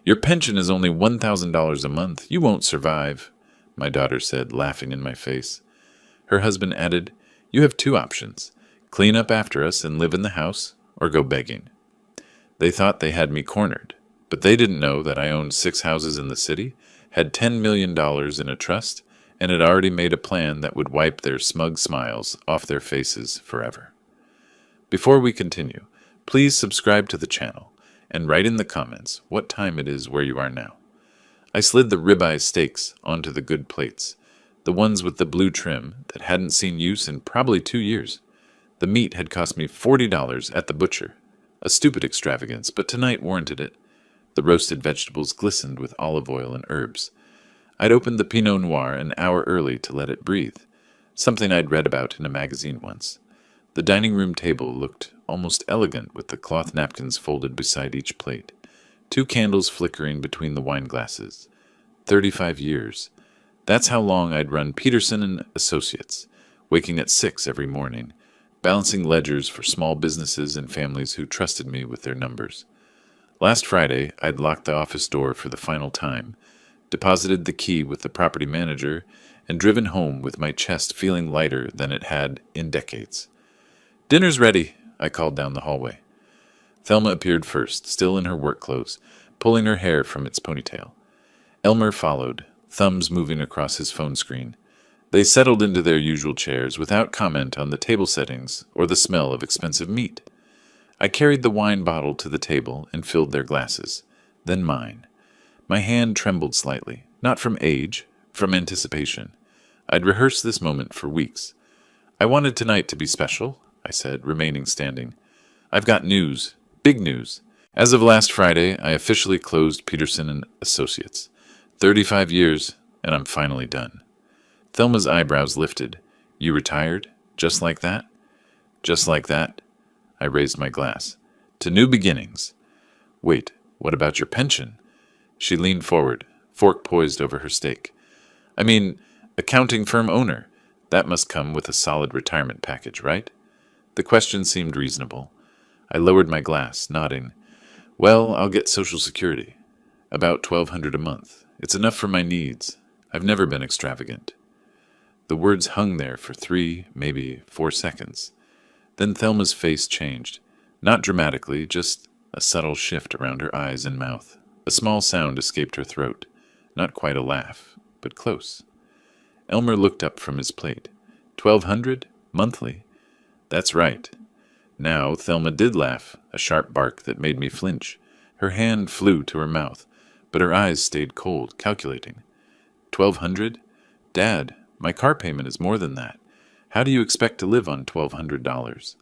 Your pension is only $1,000 a month. You won't survive, my daughter said, laughing in my face. Her husband added, You have two options. Clean up after us and live in the house, or go begging. They thought they had me cornered, but they didn't know that I owned 6 houses in the city, had $10 million in a trust, and had already made a plan that would wipe their smug smiles off their faces forever. Before we continue, please subscribe to the channel and write in the comments what time it is where you are now. I slid the ribeye steaks onto the good plates, the ones with the blue trim that hadn't seen use in probably 2 years. The meat had cost me $40 at the butcher. A stupid extravagance, but tonight warranted it. The roasted vegetables glistened with olive oil and herbs. I'd opened the Pinot Noir an hour early to let it breathe, something I'd read about in a magazine once. The dining room table looked almost elegant with the cloth napkins folded beside each plate, 2 candles flickering between the wine glasses. 35 years. That's how long I'd run Peterson and Associates, waking at 6 every morning, balancing ledgers for small businesses and families who trusted me with their numbers. Last Friday, I'd locked the office door for the final time, deposited the key with the property manager, and driven home with my chest feeling lighter than it had in decades. Dinner's ready, I called down the hallway. Thelma appeared first, still in her work clothes, pulling her hair from its ponytail. Elmer followed, thumbs moving across his phone screen. They settled into their usual chairs without comment on the table settings or the smell of expensive meat. I carried the wine bottle to the table and filled their glasses, then mine. My hand trembled slightly, not from age, from anticipation. I'd rehearsed this moment for weeks. I wanted tonight to be special, I said, remaining standing. I've got news, big news. As of last Friday, I officially closed Peterson and Associates. 35 years, and I'm finally done. Thelma's eyebrows lifted. You retired? Just like that? Just like that? I raised my glass. To new beginnings. Wait, what about your pension? She leaned forward, fork poised over her steak. I mean, accounting firm owner. That must come with a solid retirement package, right? The question seemed reasonable. I lowered my glass, nodding. Well, I'll get Social Security. About $1,200 a month. It's enough for my needs. I've never been extravagant. The words hung there for 3, maybe 4 seconds. Then Thelma's face changed. Not dramatically, just a subtle shift around her eyes and mouth. A small sound escaped her throat. Not quite a laugh, but close. Elmer looked up from his plate. 1,200? Monthly? That's right. Now Thelma did laugh, a sharp bark that made me flinch. Her hand flew to her mouth, but her eyes stayed cold, calculating. 1,200? Dad, my car payment is more than that. How do you expect to live on $1,200?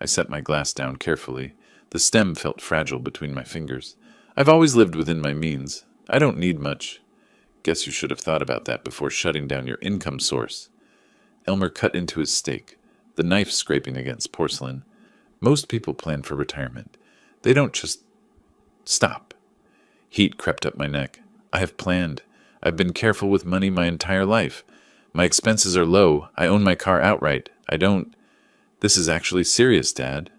I set my glass down carefully. The stem felt fragile between my fingers. I've always lived within my means. I don't need much. Guess you should have thought about that before shutting down your income source. Elmer cut into his steak, the knife scraping against porcelain. Most people plan for retirement. They don't just stop. Heat crept up my neck. I have planned. I've been careful with money my entire life. My expenses are low. I own my car outright. I don't... This is actually serious, Dad.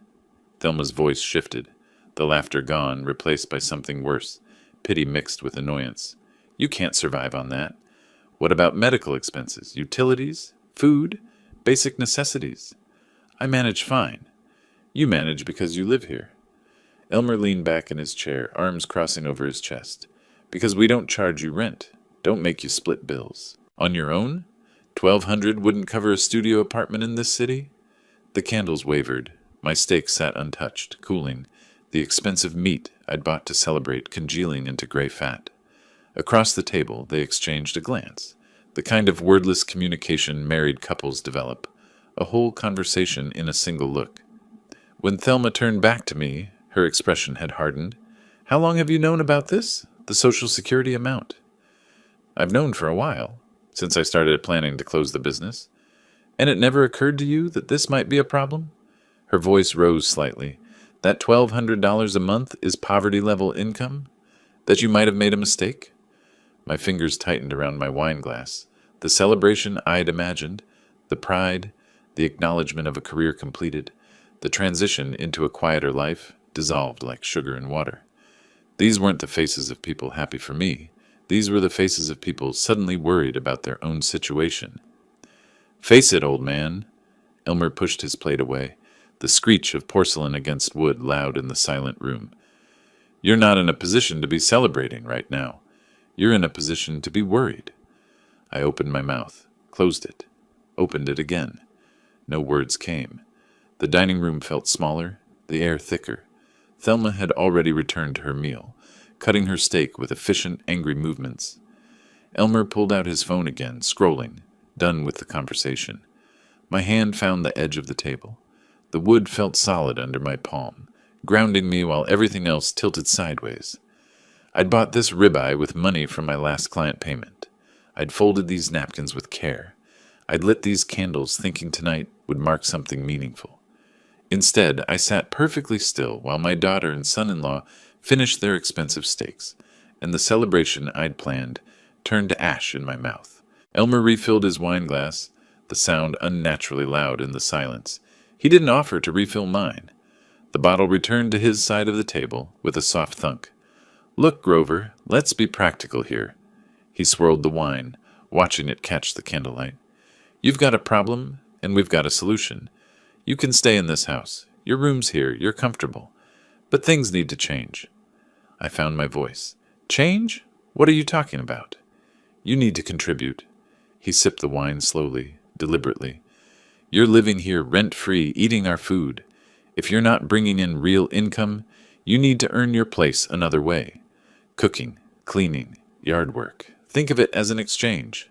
Thelma's voice shifted, the laughter gone, replaced by something worse, pity mixed with annoyance. You can't survive on that. What about medical expenses, utilities, food, basic necessities? I manage fine. You manage because you live here. Elmer leaned back in his chair, arms crossing over his chest. Because we don't charge you rent. Don't make you split bills. On your own? 1,200 wouldn't cover a studio apartment in this city? The candles wavered. My steak sat untouched, cooling, the expensive meat I'd bought to celebrate congealing into gray fat. Across the table, they exchanged a glance, the kind of wordless communication married couples develop, a whole conversation in a single look. When Thelma turned back to me, her expression had hardened. How long have you known about this? The Social Security amount? I've known for a while, since I started planning to close the business. And it never occurred to you that this might be a problem? Her voice rose slightly. That $1,200 a month is poverty-level income? That you might have made a mistake? My fingers tightened around my wine glass. The celebration I'd imagined, the pride, the acknowledgement of a career completed, the transition into a quieter life, dissolved like sugar in water. These weren't the faces of people happy for me. These were the faces of people suddenly worried about their own situation. "Face it, old man." Elmer pushed his plate away, the screech of porcelain against wood loud in the silent room. "You're not in a position to be celebrating right now. You're in a position to be worried." I opened my mouth, closed it, opened it again. No words came. The dining room felt smaller, the air thicker. Thelma had already returned to her meal, cutting her steak with efficient, angry movements. Elmer pulled out his phone again, scrolling, done with the conversation. My hand found the edge of the table. The wood felt solid under my palm, grounding me while everything else tilted sideways. I'd bought this ribeye with money from my last client payment. I'd folded these napkins with care. I'd lit these candles thinking tonight would mark something meaningful. Instead, I sat perfectly still while my daughter and son-in-law finished their expensive steaks, and the celebration I'd planned turned to ash in my mouth. Elmer refilled his wine glass, the sound unnaturally loud in the silence. He didn't offer to refill mine. The bottle returned to his side of the table with a soft thunk. "Look, Grover, let's be practical here." He swirled the wine, watching it catch the candlelight. "You've got a problem, and we've got a solution. You can stay in this house. Your room's here, you're comfortable. But things need to change." I found my voice. "Change? What are you talking about?" "You need to contribute." He sipped the wine slowly, deliberately. "You're living here rent-free, eating our food. If you're not bringing in real income, you need to earn your place another way. Cooking, cleaning, yard work. Think of it as an exchange."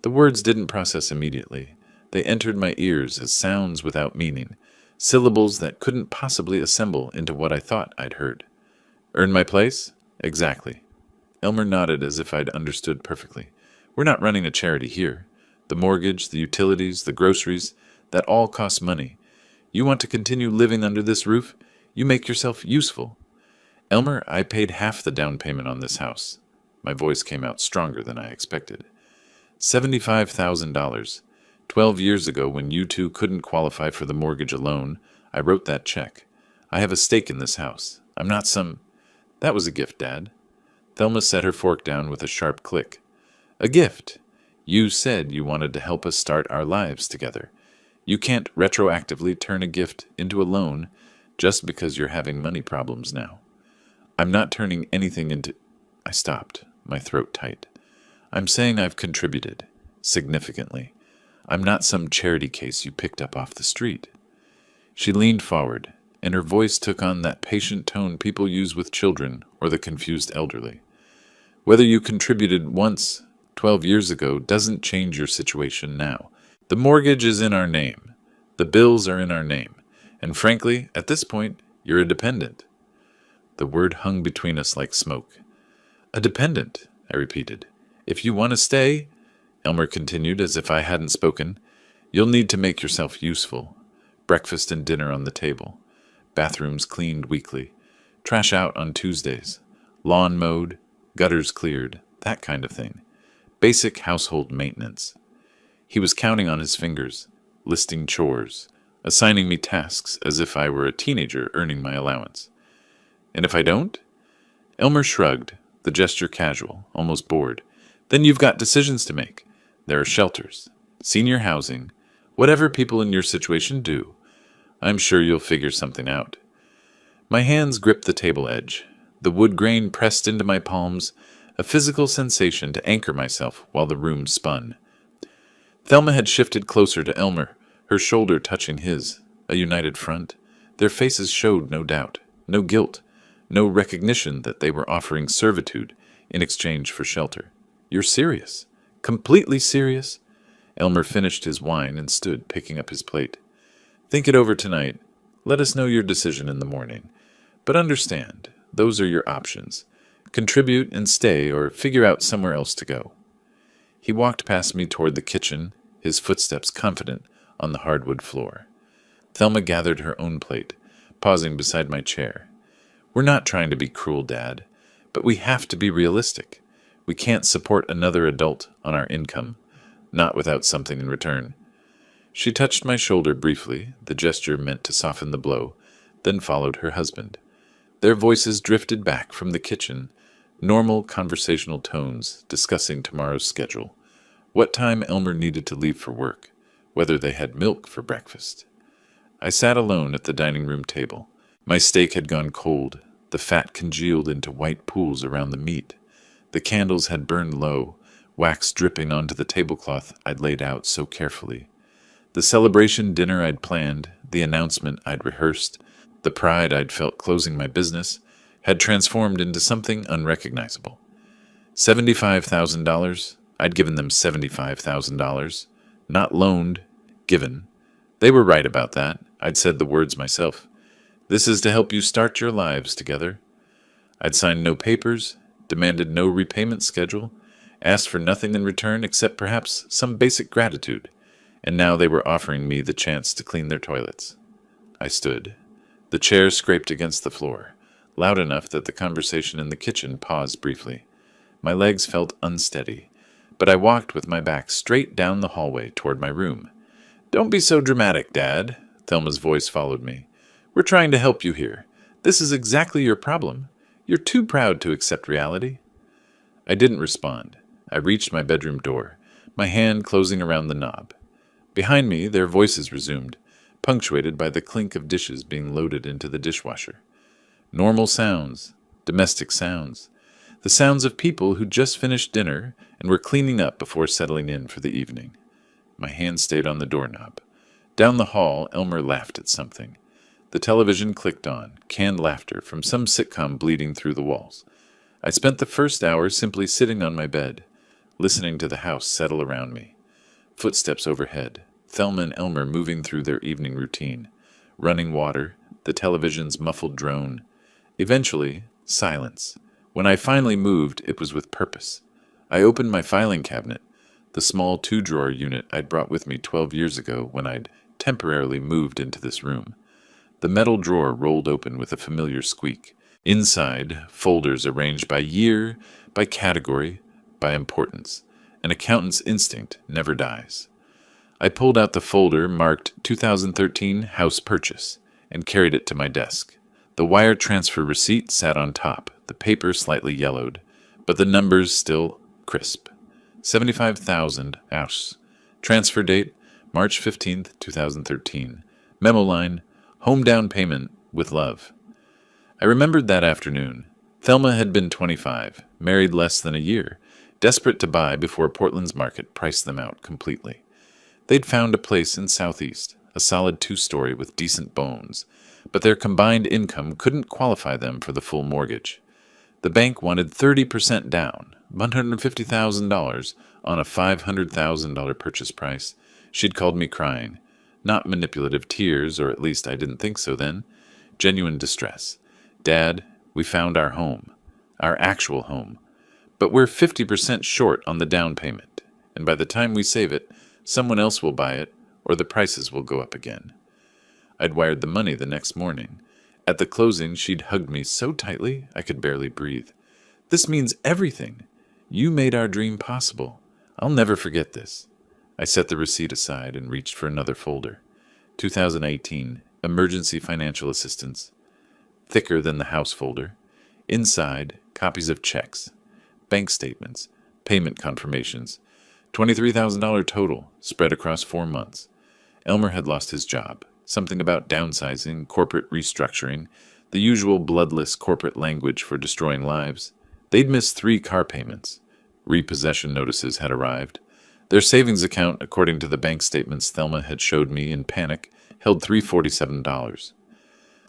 The words didn't process immediately. They entered my ears as sounds without meaning, syllables that couldn't possibly assemble into what I thought I'd heard. "Earn my place?" "Exactly." Elmer nodded as if I'd understood perfectly. "We're not running a charity here. The mortgage, the utilities, the groceries, that all costs money. You want to continue living under this roof? You make yourself useful." "Elmer, I paid half the down payment on this house." My voice came out stronger than I expected. $75,000. 12 years ago, when you two couldn't qualify for the mortgage alone, I wrote that check. I have a stake in this house. I'm not some... That was a gift, Dad. Thelma set her fork down with a sharp click. "A gift. You said you wanted to help us start our lives together. You can't retroactively turn a gift into a loan just because you're having money problems now." "I'm not turning anything into..." I stopped, my throat tight. "I'm saying I've contributed. Significantly. I'm not some charity case you picked up off the street." She leaned forward, and her voice took on that patient tone people use with children or the confused elderly. "Whether you contributed once, 12 years ago, doesn't change your situation now. The mortgage is in our name. The bills are in our name. And frankly, at this point, you're a dependent." The word hung between us like smoke. "A dependent," I repeated. "If you want to stay," Elmer continued as if I hadn't spoken, "you'll need to make yourself useful. Breakfast and dinner on the table. Bathrooms cleaned weekly. Trash out on Tuesdays. Lawn mowed. Gutters cleared. That kind of thing. Basic household maintenance." He was counting on his fingers, listing chores, assigning me tasks as if I were a teenager earning my allowance. "And if I don't?" Elmer shrugged, the gesture casual, almost bored. "Then you've got decisions to make. There are shelters, senior housing, whatever people in your situation do. I'm sure you'll figure something out." My hands gripped the table edge. The wood grain pressed into my palms, a physical sensation to anchor myself while the room spun. Thelma had shifted closer to Elmer, her shoulder touching his, a united front. Their faces showed no doubt, no guilt, no recognition that they were offering servitude in exchange for shelter. "You're serious? Completely serious?" Elmer finished his wine and stood, picking up his plate. "Think it over tonight. Let us know your decision in the morning. But understand, those are your options. Contribute and stay, or figure out somewhere else to go." He walked past me toward the kitchen, his footsteps confident on the hardwood floor. Thelma gathered her own plate, pausing beside my chair. "We're not trying to be cruel, Dad, but we have to be realistic. We can't support another adult on our income, not without something in return." She touched my shoulder briefly, the gesture meant to soften the blow, then followed her husband. Their voices drifted back from the kitchen, normal conversational tones discussing tomorrow's schedule, what time Elmer needed to leave for work, whether they had milk for breakfast. I sat alone at the dining room table. My steak had gone cold, the fat congealed into white pools around the meat. The candles had burned low, wax dripping onto the tablecloth I'd laid out so carefully. The celebration dinner I'd planned, the announcement I'd rehearsed, the pride I'd felt closing my business, had transformed into something unrecognizable. $75,000. I'd given them $75,000. Not loaned, given. They were right about that. I'd said the words myself. This is to help you start your lives together. I'd signed no papers, demanded no repayment schedule, asked for nothing in return except perhaps some basic gratitude, and now they were offering me the chance to clean their toilets. I stood. The chair scraped against the floor, loud enough that the conversation in the kitchen paused briefly. My legs felt unsteady, but I walked with my back straight down the hallway toward my room. "Don't be so dramatic, Dad," Thelma's voice followed me. "We're trying to help you here. This is exactly your problem. You're too proud to accept reality." I didn't respond. I reached my bedroom door, my hand closing around the knob. Behind me, their voices resumed, punctuated by the clink of dishes being loaded into the dishwasher. Normal sounds, domestic sounds, the sounds of people who just finished dinner and were cleaning up before settling in for the evening. My hand stayed on the doorknob. Down the hall, Elmer laughed at something. The television clicked on, canned laughter from some sitcom bleeding through the walls. I spent the first hour simply sitting on my bed, listening to the house settle around me. Footsteps overhead, Thelma and Elmer moving through their evening routine. Running water, the television's muffled drone. Eventually, silence. When I finally moved, it was with purpose. I opened my filing cabinet, the small 2-drawer unit I'd brought with me 12 years ago when I'd temporarily moved into this room. The metal drawer rolled open with a familiar squeak. Inside, folders arranged by year, by category, by importance. An accountant's instinct never dies. I pulled out the folder marked 2013 House Purchase and carried it to my desk. The wire transfer receipt sat on top, the paper slightly yellowed, but the numbers still crisp. 75,000 house. Transfer date, March 15th, 2013. Memo line, home down payment with love. I remembered that afternoon. Thelma had been 25, married less than a year, desperate to buy before Portland's market priced them out completely. They'd found a place in Southeast, a solid 2-story with decent bones, but their combined income couldn't qualify them for the full mortgage. The bank wanted 30% down, $150,000 on a $500,000 purchase price. She'd called me crying. Not manipulative tears, or at least I didn't think so then. Genuine distress. "Dad, we found our home. Our actual home. But we're 50% short on the down payment, and by the time we save it, someone else will buy it, or the prices will go up again." I'd wired the money the next morning. At the closing, she'd hugged me so tightly I could barely breathe. "This means everything. You made our dream possible. I'll never forget this." I set the receipt aside and reached for another folder. 2018, Emergency Financial Assistance. Thicker than the house folder. Inside, copies of checks, bank statements, payment confirmations. $23,000 total, spread across 4 months. Elmer had lost his job. Something about downsizing, corporate restructuring, the usual bloodless corporate language for destroying lives. They'd missed 3 car payments. Repossession notices had arrived. Their savings account, according to the bank statements Thelma had showed me in panic, held $347.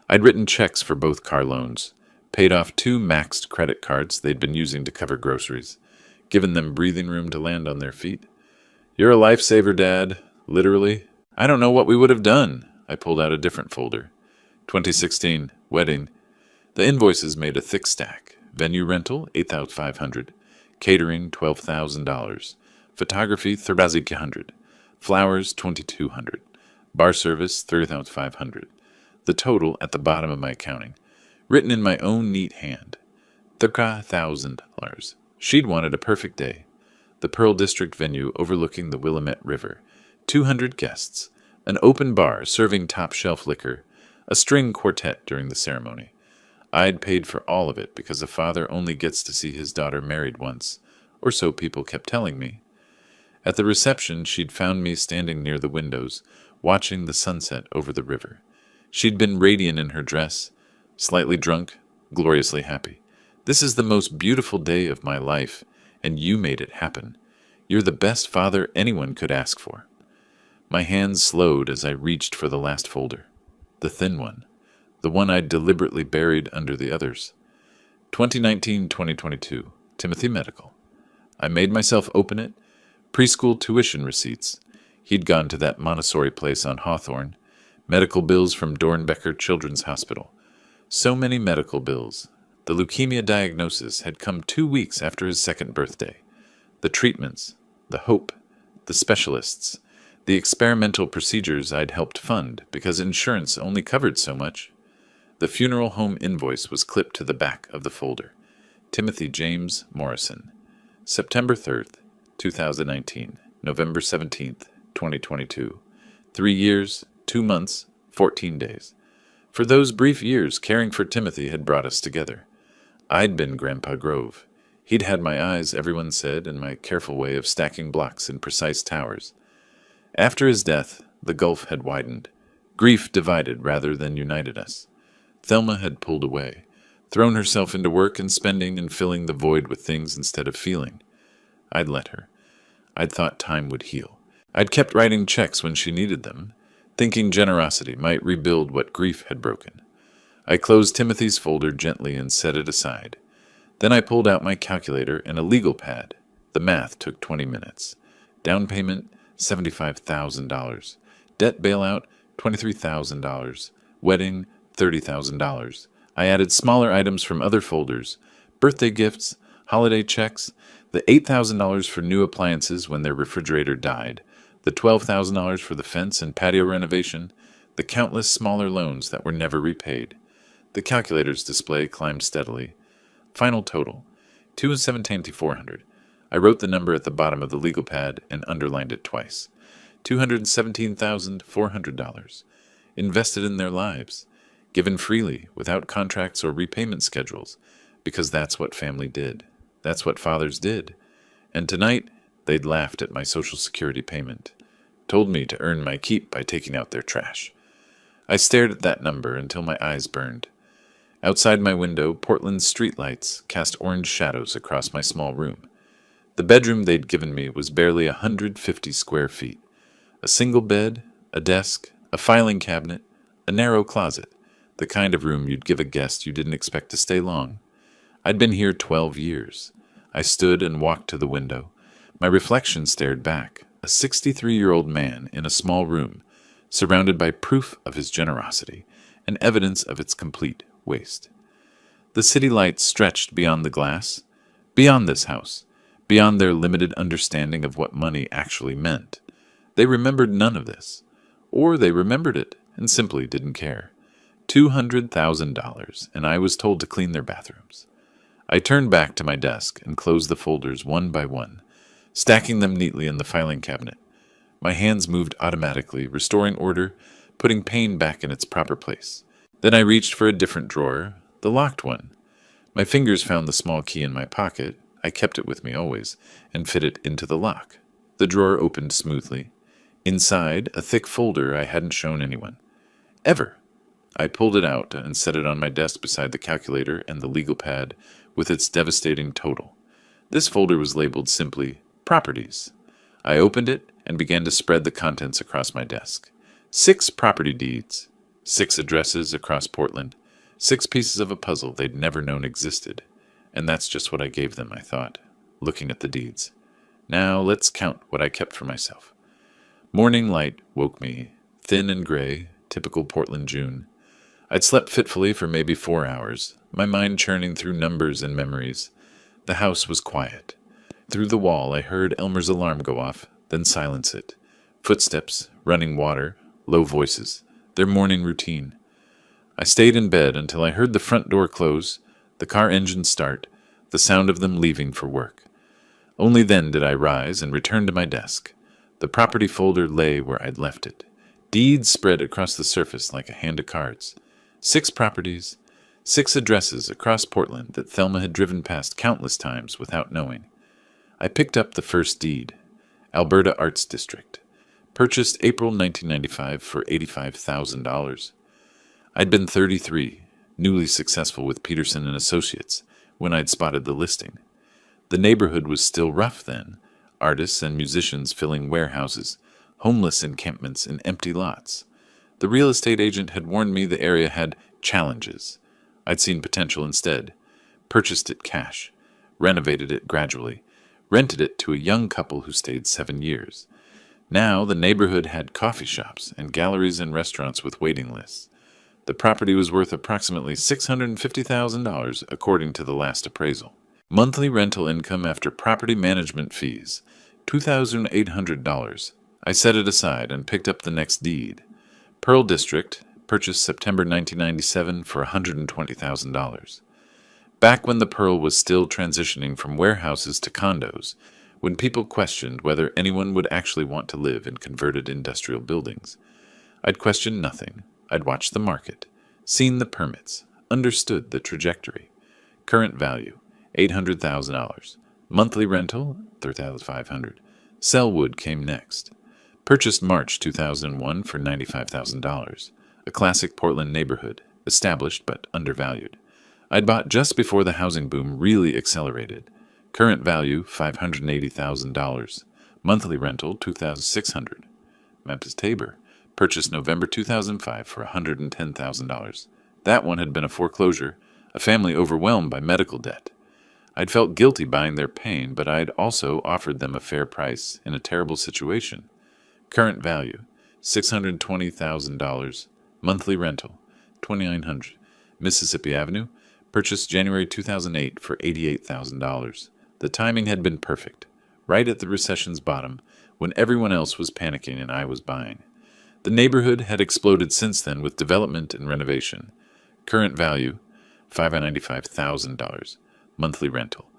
I'd written checks for both car loans, paid off 2 maxed credit cards they'd been using to cover groceries, given them breathing room to land on their feet. "You're a lifesaver, Dad. Literally. I don't know what we would have done." I pulled out a different folder. 2016, wedding. The invoices made a thick stack. Venue rental, $8,500. Catering, $12,000. Photography, $3,500. Flowers, $2,200. Bar service, $3,500. The total at the bottom of my accounting, written in my own neat hand. $30,000. She'd wanted a perfect day. The Pearl District venue overlooking the Willamette River. 200 guests. An open bar serving top-shelf liquor. A string quartet during the ceremony. I'd paid for all of it because a father only gets to see his daughter married once, or so people kept telling me. At the reception, she'd found me standing near the windows, watching the sunset over the river. She'd been radiant in her dress, slightly drunk, gloriously happy. "This is the most beautiful day of my life, and you made it happen. You're the best father anyone could ask for." My hands slowed as I reached for the last folder. The thin one. The one I'd deliberately buried under the others. 2019-2022, Timothy Medical. I made myself open it. Preschool tuition receipts. He'd gone to that Montessori place on Hawthorne. Medical bills from Dornbecker Children's Hospital. So many medical bills. The leukemia diagnosis had come 2 weeks after his second birthday. The treatments, the hope, the specialists, the experimental procedures I'd helped fund because insurance only covered so much. The funeral home invoice was clipped to the back of the folder. Timothy James Morrison. September 3rd, 2019, November 17th, 2022. 3 years, 2 months, 14 days. For those brief years, caring for Timothy had brought us together. I'd been Grandpa Grove. He'd had my eyes, everyone said, and my careful way of stacking blocks in precise towers. After his death, the gulf had widened. Grief divided rather than united us. Thelma had pulled away, thrown herself into work and spending and filling the void with things instead of feeling. I'd let her. I'd thought time would heal. I'd kept writing checks when she needed them, thinking generosity might rebuild what grief had broken. I closed Timothy's folder gently and set it aside. Then I pulled out my calculator and a legal pad. The math took 20 minutes. Down payment, $75,000. Debt bailout, $23,000. Wedding, $30,000. I added smaller items from other folders. Birthday gifts, holiday checks, the $8,000 for new appliances when their refrigerator died, the $12,000 for the fence and patio renovation, the countless smaller loans that were never repaid. The calculator's display climbed steadily. Final total, $217,400. I wrote the number at the bottom of the legal pad and underlined it twice. $217,400. Invested in their lives. Given freely, without contracts or repayment schedules, because that's what family did. That's what fathers did. And tonight, they'd laughed at my Social Security payment. Told me to earn my keep by taking out their trash. I stared at that number until my eyes burned. Outside my window, Portland's streetlights cast orange shadows across my small room. The bedroom they'd given me was barely 150 square feet. A single bed, a desk, a filing cabinet, a narrow closet, the kind of room you'd give a guest you didn't expect to stay long. I'd been here 12 years. I stood and walked to the window. My reflection stared back, a 63-year-old man in a small room, surrounded by proof of his generosity and evidence of its complete waste. The city lights stretched beyond the glass, beyond this house, beyond their limited understanding of what money actually meant. They remembered none of this, or they remembered it and simply didn't care. $200,000, and I was told to clean their bathrooms. I turned back to my desk and closed the folders one by one, stacking them neatly in the filing cabinet. My hands moved automatically, restoring order, putting pain back in its proper place. Then I reached for a different drawer, the locked one. My fingers found the small key in my pocket. I kept it with me always, and fit it into the lock. The drawer opened smoothly. Inside, a thick folder I hadn't shown anyone. Ever. I pulled it out and set it on my desk beside the calculator and the legal pad with its devastating total. This folder was labeled simply, Properties. I opened it and began to spread the contents across my desk. 6 property deeds, 6 addresses across Portland, 6 pieces of a puzzle they'd never known existed. And that's just what I gave them, I thought, looking at the deeds. Now let's count what I kept for myself. Morning light woke me, thin and gray, typical Portland June. I'd slept fitfully for maybe 4 hours, my mind churning through numbers and memories. The house was quiet. Through the wall I heard Elmer's alarm go off, then silence it. Footsteps, running water, low voices, their morning routine. I stayed in bed until I heard the front door close, the car engine start, the sound of them leaving for work. Only then did I rise and return to my desk. The property folder lay where I'd left it. Deeds spread across the surface like a hand of cards. 6 properties, 6 addresses across Portland that Thelma had driven past countless times without knowing. I picked up the first deed. Alberta Arts District. Purchased April 1995 for $85,000. I'd been 33, newly successful with Peterson and Associates, when I'd spotted the listing. The neighborhood was still rough then, artists and musicians filling warehouses, homeless encampments in empty lots. The real estate agent had warned me the area had challenges. I'd seen potential instead. Purchased it cash, renovated it gradually, rented it to a young couple who stayed 7 years. Now the neighborhood had coffee shops and galleries and restaurants with waiting lists. The property was worth approximately $650,000 according to the last appraisal. Monthly rental income after property management fees, $2,800. I set it aside and picked up the next deed. Pearl District, purchased September 1997 for $120,000. Back when the Pearl was still transitioning from warehouses to condos, when people questioned whether anyone would actually want to live in converted industrial buildings. I'd questioned nothing. I'd watched the market, seen the permits, understood the trajectory. Current value, $800,000. Monthly rental, $3,500. Selwood came next. Purchased March 2001 for $95,000. A classic Portland neighborhood, established but undervalued. I'd bought just before the housing boom really accelerated. Current value, $580,000. Monthly rental, $2,600. Memphis Tabor. Purchased November 2005 for $110,000. That one had been a foreclosure, a family overwhelmed by medical debt. I'd felt guilty buying their pain, but I'd also offered them a fair price in a terrible situation. Current value, $620,000. Monthly rental, $2,900. Mississippi Avenue. Purchased January 2008 for $88,000. The timing had been perfect, right at the recession's bottom, when everyone else was panicking and I was buying. The neighborhood had exploded since then with development and renovation. Current value, $595,000. Monthly rental,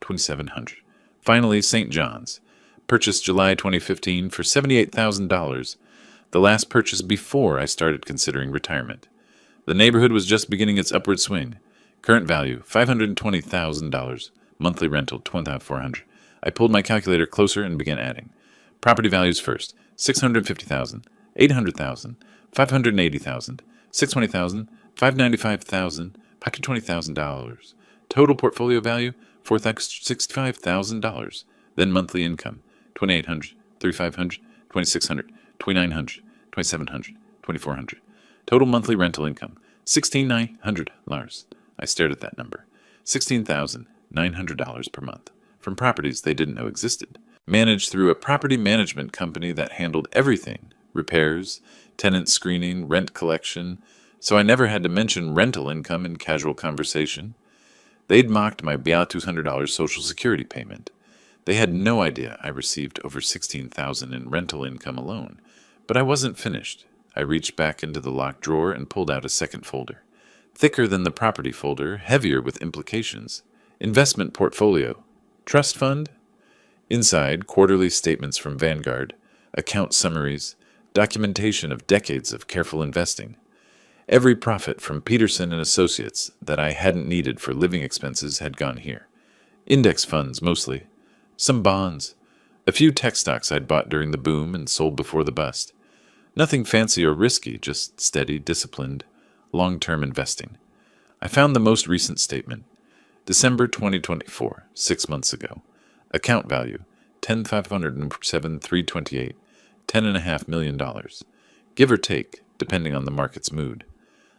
$2,700. Finally, St. John's. Purchased July 2015 for $78,000, the last purchase before I started considering retirement. The neighborhood was just beginning its upward swing. Current value, $520,000. Monthly rental, $2,400. I pulled my calculator closer and began adding. Property values first, $650,000, $800,000, $580,000, $620,000, $595,000, pocket $20,000. Total portfolio value, $465,000. Then monthly income, $2,800, $3,500, $2,600, $2,900, $2,700, $2,400. Total monthly rental income, $1,600. I stared at that number. $16,900 per month. From properties they didn't know existed. Managed through a property management company that handled everything. Repairs, tenant screening, rent collection. So I never had to mention rental income in casual conversation. They'd mocked my $200 Social Security payment. They had no idea I received over $16,000 in rental income alone. But I wasn't finished. I reached back into the locked drawer and pulled out a second folder. Thicker than the property folder, heavier with implications. Investment portfolio. Trust fund? Inside, quarterly statements from Vanguard, account summaries, documentation of decades of careful investing. Every profit from Peterson and Associates that I hadn't needed for living expenses had gone here. Index funds, mostly. Some bonds. A few tech stocks I'd bought during the boom and sold before the bust. Nothing fancy or risky, just steady, disciplined, long-term investing. I found the most recent statement. December 2024, 6 months ago. Account value, $10,507,328, $10.5 million. Give or take, depending on the market's mood.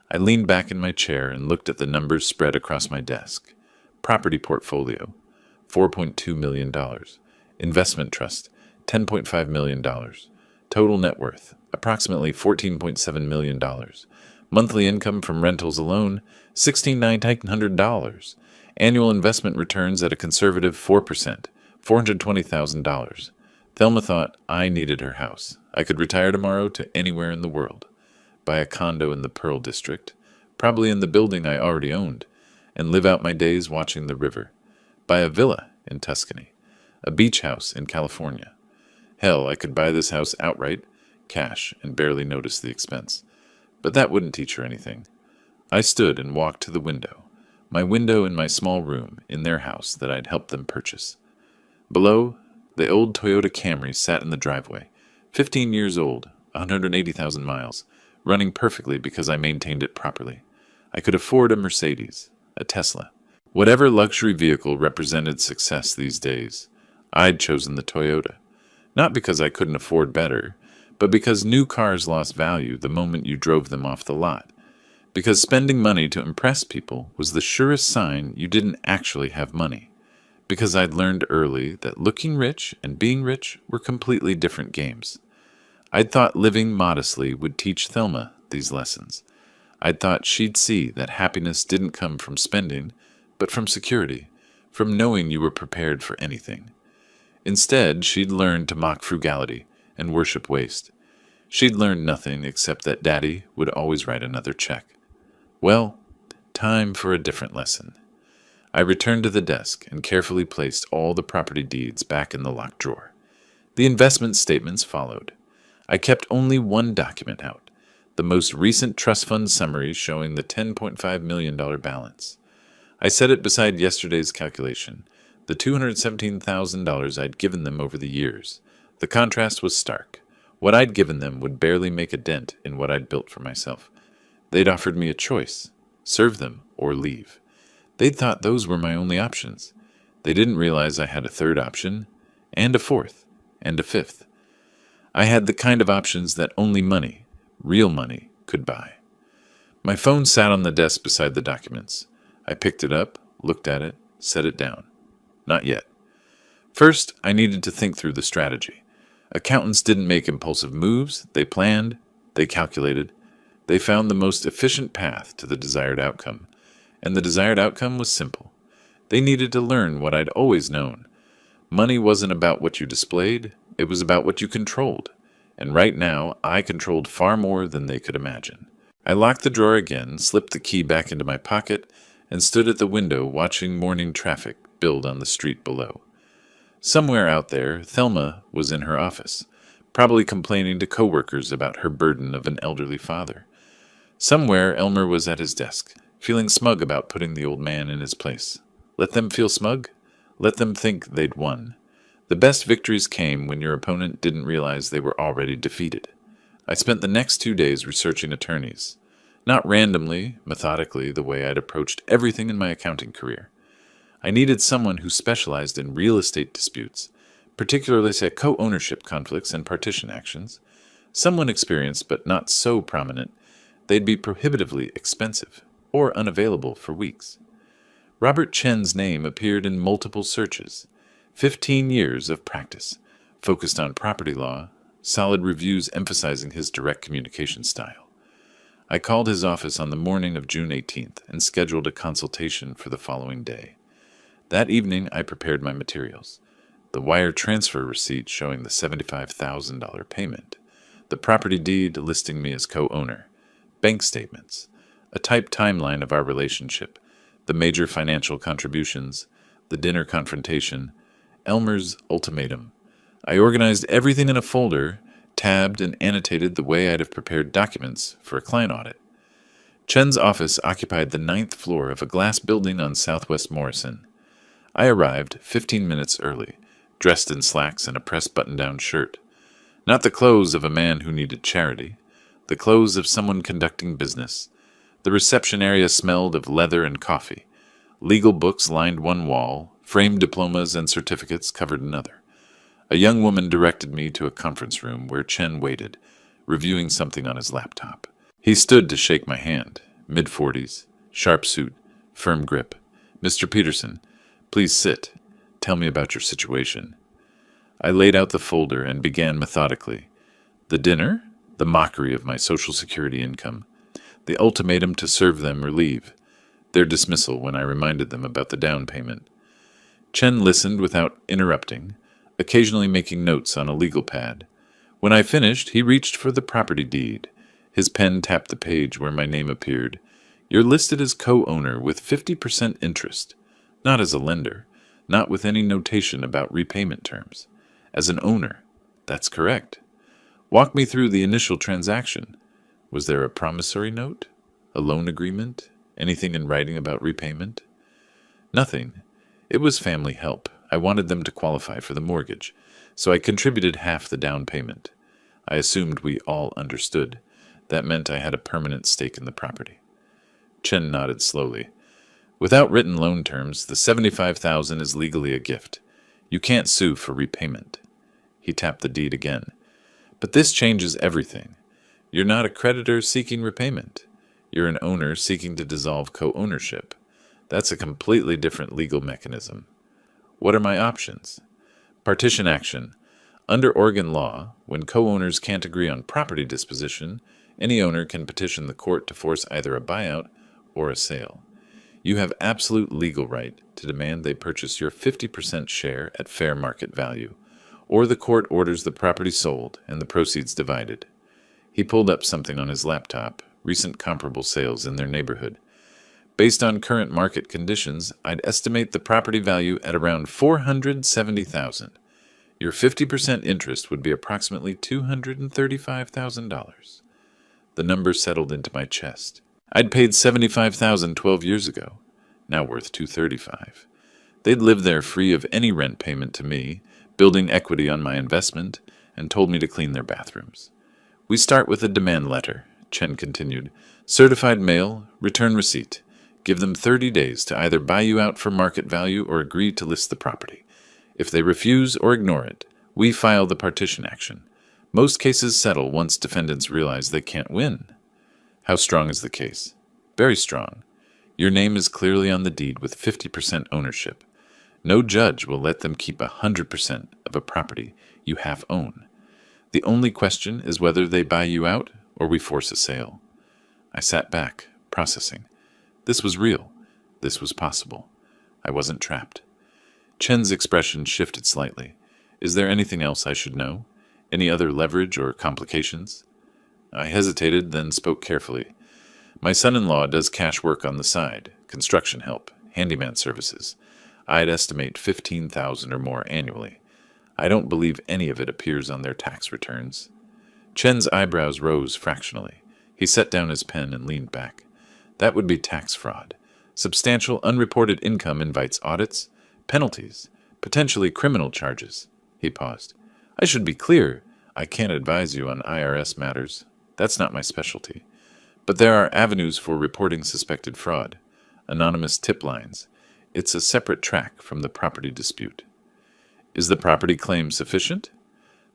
I leaned back in my chair and looked at the numbers spread across my desk. Property portfolio, $4.2 million. Investment trust, $10.5 million. Total net worth, approximately $14.7 million. Monthly income from rentals alone, $16,900. Annual investment returns at a conservative 4%, $420,000. Thelma thought I needed her house. I could retire tomorrow to anywhere in the world. Buy a condo in the Pearl District, probably in the building I already owned, and live out my days watching the river. Buy a villa in Tuscany, a beach house in California. Hell, I could buy this house outright, cash, and barely notice the expense. But that wouldn't teach her anything. I stood and walked to the window, my window in my small room in their house that I'd helped them purchase. Below, the old Toyota Camry sat in the driveway, 15 years old, 180,000 miles, running perfectly because I maintained it properly. I could afford a Mercedes, a Tesla. Whatever luxury vehicle represented success these days, I'd chosen the Toyota. Not because I couldn't afford better, but because new cars lost value the moment you drove them off the lot. Because spending money to impress people was the surest sign you didn't actually have money. Because I'd learned early that looking rich and being rich were completely different games. I'd thought living modestly would teach Thelma these lessons. I'd thought she'd see that happiness didn't come from spending, but from security, from knowing you were prepared for anything. Instead, she'd learned to mock frugality and worship waste. She'd learned nothing except that Daddy would always write another check. Well, time for a different lesson. I returned to the desk and carefully placed all the property deeds back in the locked drawer. The investment statements followed. I kept only one document out, the most recent trust fund summary showing the $10.5 million balance. I set it beside yesterday's calculation, the $217,000 I'd given them over the years. The contrast was stark. What I'd given them would barely make a dent in what I'd built for myself. They'd offered me a choice, serve them or leave. They'd thought those were my only options. They didn't realize I had a third option, and a fourth, and a fifth. I had the kind of options that only money, real money, could buy. My phone sat on the desk beside the documents. I picked it up, looked at it, set it down. Not yet. First, I needed to think through the strategy. Accountants didn't make impulsive moves. They planned, they calculated. They found the most efficient path to the desired outcome. And the desired outcome was simple. They needed to learn what I'd always known. Money wasn't about what you displayed, it was about what you controlled. And right now, I controlled far more than they could imagine. I locked the drawer again, slipped the key back into my pocket, and stood at the window watching morning traffic build on the street below. Somewhere out there, Thelma was in her office, probably complaining to coworkers about her burden of an elderly father. Somewhere, Elmer was at his desk, feeling smug about putting the old man in his place. Let them feel smug? Let them think they'd won. The best victories came when your opponent didn't realize they were already defeated. I spent the next 2 days researching attorneys. Not randomly, methodically, the way I'd approached everything in my accounting career. I needed someone who specialized in real estate disputes, particularly co-ownership conflicts and partition actions. Someone experienced but not so prominent, they'd be prohibitively expensive or unavailable for weeks. Robert Chen's name appeared in multiple searches. 15 years of practice, focused on property law, solid reviews emphasizing his direct communication style. I called his office on the morning of June 18th and scheduled a consultation for the following day. That evening, I prepared my materials. The wire transfer receipt showing the $75,000 payment, the property deed listing me as co-owner, bank statements, a typed timeline of our relationship, the major financial contributions, the dinner confrontation, Elmer's ultimatum. I organized everything in a folder, tabbed and annotated the way I'd have prepared documents for a client audit. Chen's office occupied the 9th floor of a glass building on Southwest Morrison. I arrived 15 minutes early, dressed in slacks and a pressed button-down shirt. Not the clothes of a man who needed charity, the clothes of someone conducting business. The reception area smelled of leather and coffee. Legal books lined one wall, framed diplomas and certificates covered another. A young woman directed me to a conference room where Chen waited, reviewing something on his laptop. He stood to shake my hand, mid-40s, sharp suit, firm grip. "Mr. Peterson, please sit. Tell me about your situation." I laid out the folder and began methodically. The dinner, the mockery of my Social Security income, the ultimatum to serve them or leave, their dismissal when I reminded them about the down payment. Chen listened without interrupting, occasionally making notes on a legal pad. When I finished, he reached for the property deed. His pen tapped the page where my name appeared. "You're listed as co-owner with 50% interest. Not as a lender, not with any notation about repayment terms. As an owner." "That's correct." "Walk me through the initial transaction. Was there a promissory note? A loan agreement? Anything in writing about repayment? Nothing. It was family help. I wanted them to qualify for the mortgage, so I contributed half the down payment. I assumed we all understood. That meant I had a permanent stake in the property. Chen nodded slowly. Without written loan terms, the $75,000 is legally a gift. You can't sue for repayment. He tapped the deed again. But this changes everything. You're not a creditor seeking repayment. You're an owner seeking to dissolve co-ownership. That's a completely different legal mechanism. What are my options? Partition action. Under Oregon law, when co-owners can't agree on property disposition, any owner can petition the court to force either a buyout or a sale. You have absolute legal right to demand they purchase your 50% share at fair market value, or the court orders the property sold and the proceeds divided. He pulled up something on his laptop, recent comparable sales in their neighborhood. Based on current market conditions, I'd estimate the property value at around $470,000. Your 50% interest would be approximately $235,000. The number settled into my chest. I'd paid $75,000 12 years ago, now worth $235,000. They'd lived there free of any rent payment to me, building equity on my investment, and told me to clean their bathrooms. We start with a demand letter, Chen continued. Certified mail, return receipt. Give them 30 days to either buy you out for market value or agree to list the property. If they refuse or ignore it, we file the partition action. Most cases settle once defendants realize they can't win. How strong is the case? Very strong. Your name is clearly on the deed with 50% ownership. No judge will let them keep 100% of a property you half own. The only question is whether they buy you out or we force a sale. I sat back, processing. This was real. This was possible. I wasn't trapped. Chen's expression shifted slightly. Is there anything else I should know? Any other leverage or complications? I hesitated, then spoke carefully. My son-in-law does cash work on the side, construction help, handyman services. I'd estimate $15,000 or more annually. I don't believe any of it appears on their tax returns. Chen's eyebrows rose fractionally. He set down his pen and leaned back. That would be tax fraud. Substantial unreported income invites audits, penalties, potentially criminal charges. He paused. I should be clear. I can't advise you on IRS matters. That's not my specialty. But there are avenues for reporting suspected fraud. Anonymous tip lines. It's a separate track from the property dispute. Is the property claim sufficient?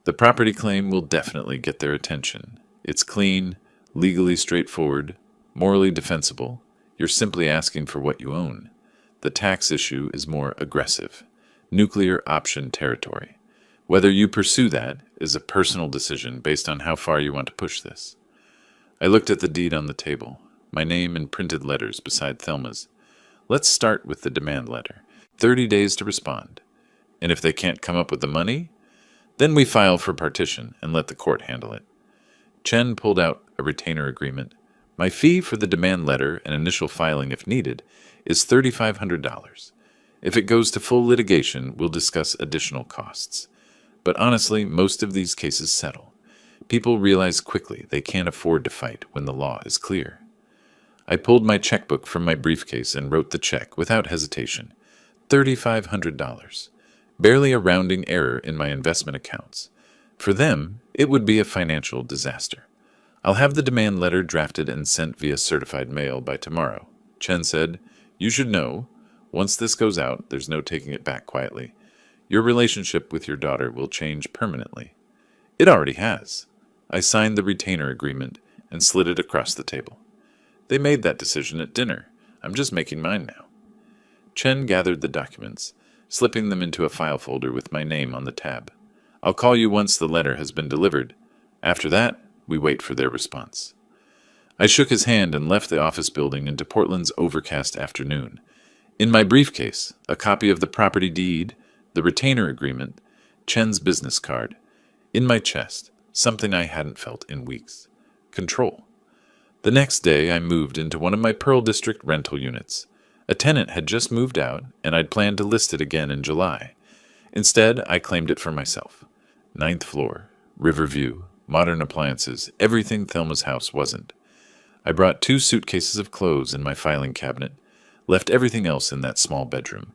The property claim will definitely get their attention. It's clean, legally straightforward, morally defensible. You're simply asking for what you own. The tax issue is more aggressive. Nuclear option territory. Whether you pursue that is a personal decision based on how far you want to push this. I looked at the deed on the table, my name in printed letters beside Thelma's. Let's start with the demand letter. 30 days to respond. And if they can't come up with the money, then we file for partition and let the court handle it. Chen pulled out a retainer agreement. My fee for the demand letter and initial filing if needed is $3,500. If it goes to full litigation, we'll discuss additional costs. But honestly, most of these cases settle. People realize quickly they can't afford to fight when the law is clear. I pulled my checkbook from my briefcase and wrote the check without hesitation. $3,500. Barely a rounding error in my investment accounts. For them, it would be a financial disaster. I'll have the demand letter drafted and sent via certified mail by tomorrow. Chen said, You should know, once this goes out, there's no taking it back quietly. Your relationship with your daughter will change permanently. It already has. I signed the retainer agreement and slid it across the table. They made that decision at dinner. I'm just making mine now. Chen gathered the documents, slipping them into a file folder with my name on the tab. I'll call you once the letter has been delivered. After that, we wait for their response. I shook his hand and left the office building into Portland's overcast afternoon. In my briefcase, a copy of the property deed, the retainer agreement, Chen's business card. In my chest, something I hadn't felt in weeks. Control. The next day, I moved into one of my Pearl District rental units. A tenant had just moved out, and I'd planned to list it again in July. Instead, I claimed it for myself. 9th floor, river view, modern appliances, everything Thelma's house wasn't. I brought 2 suitcases of clothes in my filing cabinet, left everything else in that small bedroom.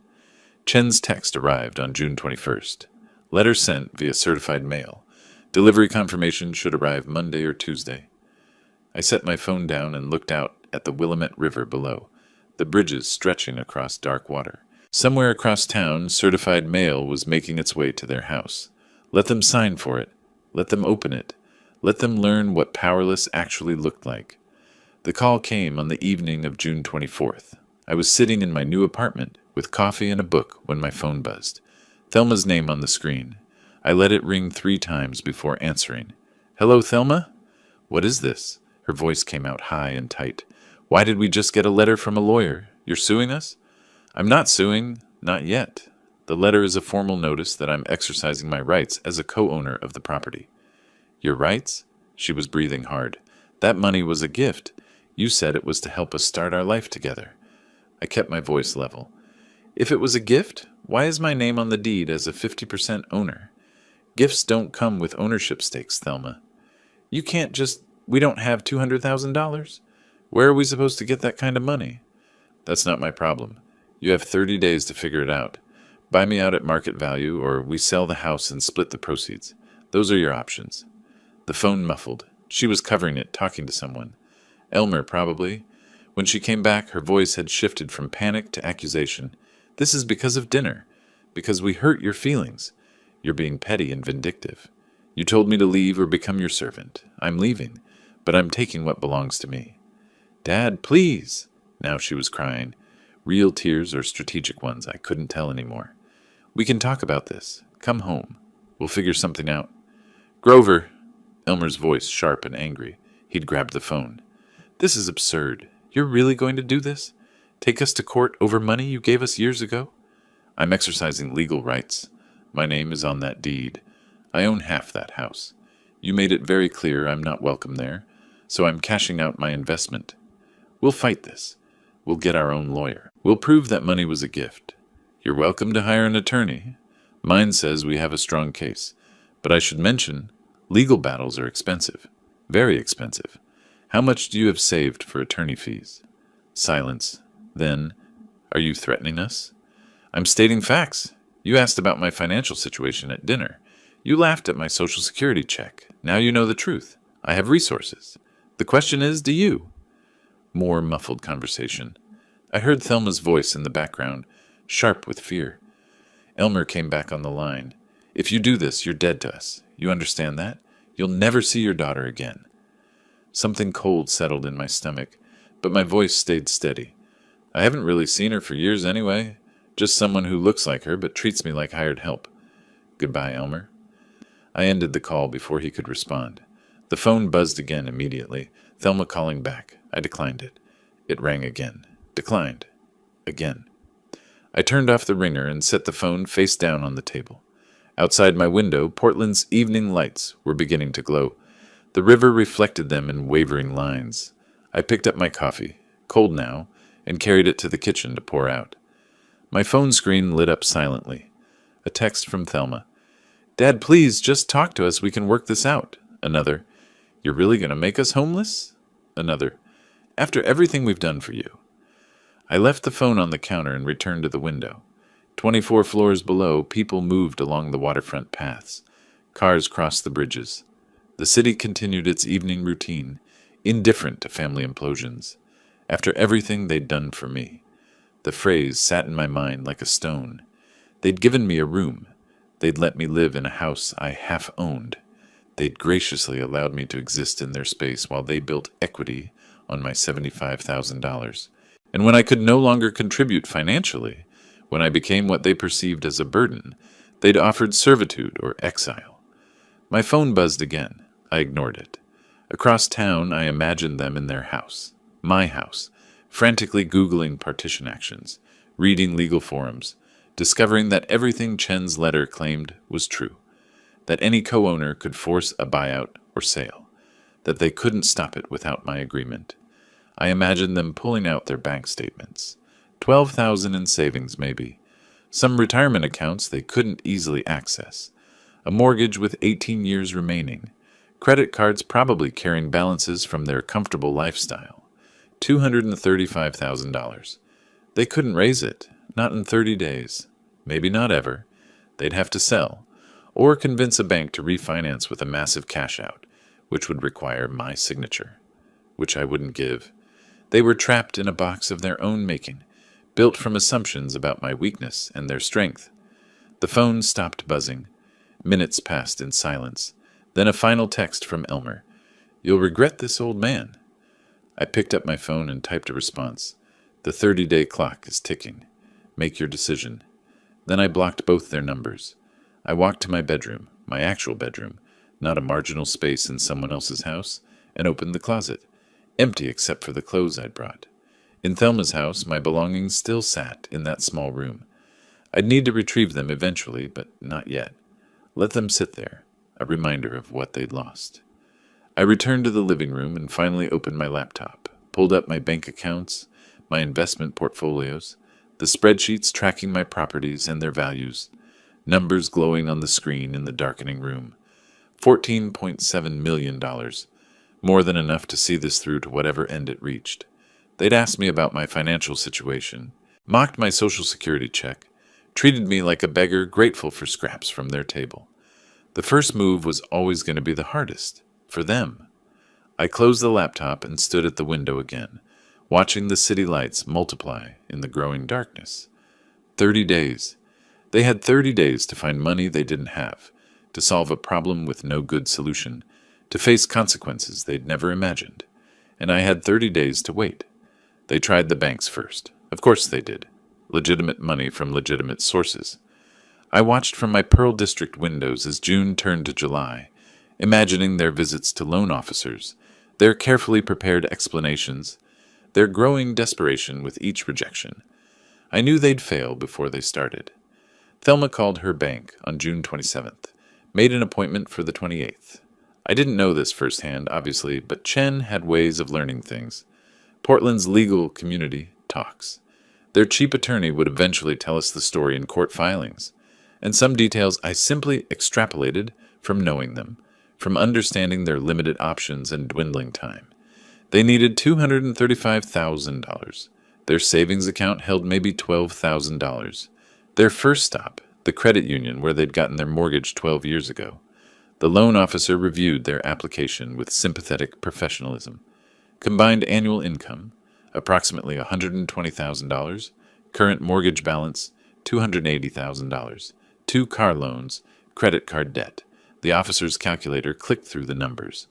Chen's text arrived on June 21st. Letter sent via certified mail. Delivery confirmation should arrive Monday or Tuesday. I set my phone down and looked out at the Willamette River below, the bridges stretching across dark water. Somewhere across town, certified mail was making its way to their house. Let them sign for it. Let them open it. Let them learn what powerless actually looked like. The call came on the evening of June 24th. I was sitting in my new apartment with coffee and a book when my phone buzzed. Thelma's name on the screen. I let it ring 3 times before answering. "Hello, Thelma? What is this?" Her voice came out high and tight. "Why did we just get a letter from a lawyer? You're suing us?" "I'm not suing. Not yet. The letter is a formal notice that I'm exercising my rights as a co-owner of the property." "Your rights?" She was breathing hard. "That money was a gift. You said it was to help us start our life together." I kept my voice level. "If it was a gift, why is my name on the deed as a 50% owner? Gifts don't come with ownership stakes, Thelma. You can't just... We don't have $200,000? Where are we supposed to get that kind of money?" "That's not my problem. You have 30 days to figure it out. Buy me out at market value, or we sell the house and split the proceeds. Those are your options." The phone muffled. She was covering it, talking to someone. Elmer, probably. When she came back, her voice had shifted from panic to accusation. "This is because of dinner. Because we hurt your feelings. You're being petty and vindictive. You told me to leave or become your servant. I'm leaving, but I'm taking what belongs to me." "Dad, please!" Now she was crying. Real tears or strategic ones, I couldn't tell anymore. "We can talk about this. Come home. We'll figure something out." "Grover!" Elmer's voice sharp and angry. He'd grabbed the phone. "This is absurd. You're really going to do this? Take us to court over money you gave us years ago?" "I'm exercising legal rights. My name is on that deed. I own half that house. You made it very clear I'm not welcome there, so I'm cashing out my investment. We'll fight this. We'll get our own lawyer. We'll prove that money was a gift. You're welcome to hire an attorney. Mine says we have a strong case. But I should mention, legal battles are expensive. Very expensive. How much do you have saved for attorney fees?" Silence. Then, "Are you threatening us?" "I'm stating facts. You asked about my financial situation at dinner. You laughed at my Social Security check. Now you know the truth. I have resources. The question is, do you?" More muffled conversation. I heard Thelma's voice in the background, sharp with fear. Elmer came back on the line. "If you do this, you're dead to us. You understand that? You'll never see your daughter again." Something cold settled in my stomach, but my voice stayed steady. "I haven't really seen her for years anyway. Just someone who looks like her but treats me like hired help. Goodbye, Elmer." I ended the call before he could respond. The phone buzzed again immediately, Thelma calling back. I declined it. It rang again. Declined. Again. I turned off the ringer and set the phone face down on the table. Outside my window, Portland's evening lights were beginning to glow. The river reflected them in wavering lines. I picked up my coffee, cold now, and carried it to the kitchen to pour out. My phone screen lit up silently. A text from Thelma. "Dad, please, just talk to us. We can work this out." Another. "You're really going to make us homeless?" Another. "After everything we've done for you." I left the phone on the counter and returned to the window. 24 floors below, people moved along the waterfront paths. Cars crossed the bridges. The city continued its evening routine, indifferent to family implosions. After everything they'd done for me. The phrase sat in my mind like a stone. They'd given me a room. They'd let me live in a house I half owned. They'd graciously allowed me to exist in their space while they built equity on my $75,000. And when I could no longer contribute financially, when I became what they perceived as a burden, they'd offered servitude or exile. My phone buzzed again. I ignored it. Across town, I imagined them in their house, my house, frantically Googling partition actions, reading legal forums, discovering that everything Chen's letter claimed was true, that any co-owner could force a buyout or sale, that they couldn't stop it without my agreement. I imagined them pulling out their bank statements, $12,000 in savings maybe, some retirement accounts they couldn't easily access, a mortgage with 18 years remaining, credit cards probably carrying balances from their comfortable lifestyle. $235,000. They couldn't raise it, not in 30 days, maybe not ever. They'd have to sell, or convince a bank to refinance with a massive cash out, which would require my signature, which I wouldn't give. They were trapped in a box of their own making, built from assumptions about my weakness and their strength. The phone stopped buzzing. Minutes passed in silence. Then a final text from Elmer. "You'll regret this, old man." I picked up my phone and typed a response. "The 30-day clock is ticking. Make your decision." Then I blocked both their numbers. I walked to my bedroom, my actual bedroom, not a marginal space in someone else's house, and opened the closet, empty except for the clothes I'd brought. In Thelma's house, my belongings still sat in that small room. I'd need to retrieve them eventually, but not yet. Let them sit there, a reminder of what they'd lost. I returned to the living room and finally opened my laptop, pulled up my bank accounts, my investment portfolios, the spreadsheets tracking my properties and their values, numbers glowing on the screen in the darkening room. $14.7 million, more than enough to see this through to whatever end it reached. They'd asked me about my financial situation, mocked my Social Security check, treated me like a beggar grateful for scraps from their table. The first move was always going to be the hardest, for them. I closed the laptop and stood at the window again, watching the city lights multiply in the growing darkness. 30 days. They had 30 days to find money they didn't have, to solve a problem with no good solution, to face consequences they'd never imagined. And I had 30 days to wait. They tried the banks first. Of course they did. Legitimate money from legitimate sources. I watched from my Pearl District windows as June turned to July, imagining their visits to loan officers, their carefully prepared explanations, their growing desperation with each rejection. I knew they'd fail before they started. Thelma called her bank on June 27th, made an appointment for the 28th. I didn't know this firsthand, obviously, but Chen had ways of learning things. Portland's legal community talks. Their chief attorney would eventually tell us the story in court filings, and some details I simply extrapolated from knowing them, from understanding their limited options and dwindling time. They needed $235,000. Their savings account held maybe $12,000. Their first stop, the credit union where they'd gotten their mortgage 12 years ago. The loan officer reviewed their application with sympathetic professionalism. Combined annual income, approximately $120,000. Current mortgage balance, $280,000. 2 car loans, credit card debt. The officer's calculator clicked through the numbers.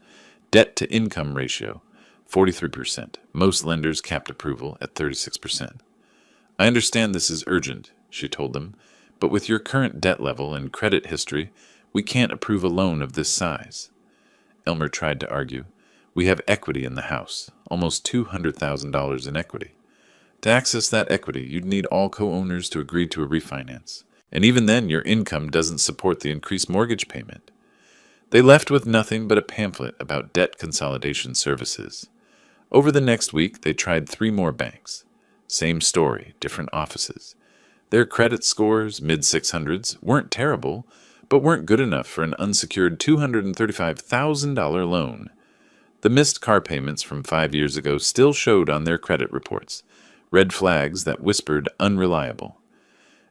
Debt-to-income ratio, 43%. Most lenders capped approval at 36%. "I understand this is urgent," she told them, "but with your current debt level and credit history, we can't approve a loan of this size." Elmer tried to argue. "We have equity in the house, almost $200,000 in equity. To access that equity, you'd need all co-owners to agree to a refinance. And even then, your income doesn't support the increased mortgage payment." They left with nothing but a pamphlet about debt consolidation services. Over the next week, they tried 3 more banks. Same story, different offices. Their credit scores, mid-600s, weren't terrible, but weren't good enough for an unsecured $235,000 loan. The missed car payments from 5 years ago still showed on their credit reports, red flags that whispered unreliable.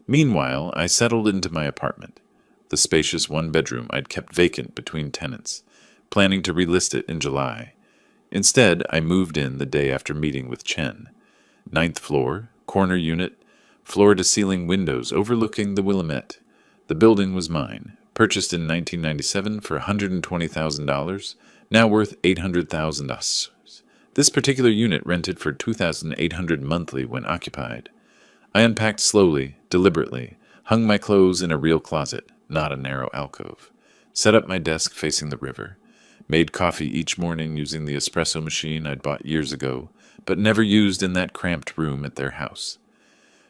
Meanwhile, I settled into my apartment, the spacious one-bedroom I'd kept vacant between tenants, planning to relist it in July. Instead, I moved in the day after meeting with Chen. 9th floor, corner unit, floor-to-ceiling windows overlooking the Willamette. The building was mine, purchased in 1997 for $120,000, now worth $800,000. This particular unit rented for $2,800 monthly when occupied. I unpacked slowly, deliberately, hung my clothes in a real closet, not a narrow alcove, set up my desk facing the river, made coffee each morning using the espresso machine I'd bought years ago, but never used in that cramped room at their house.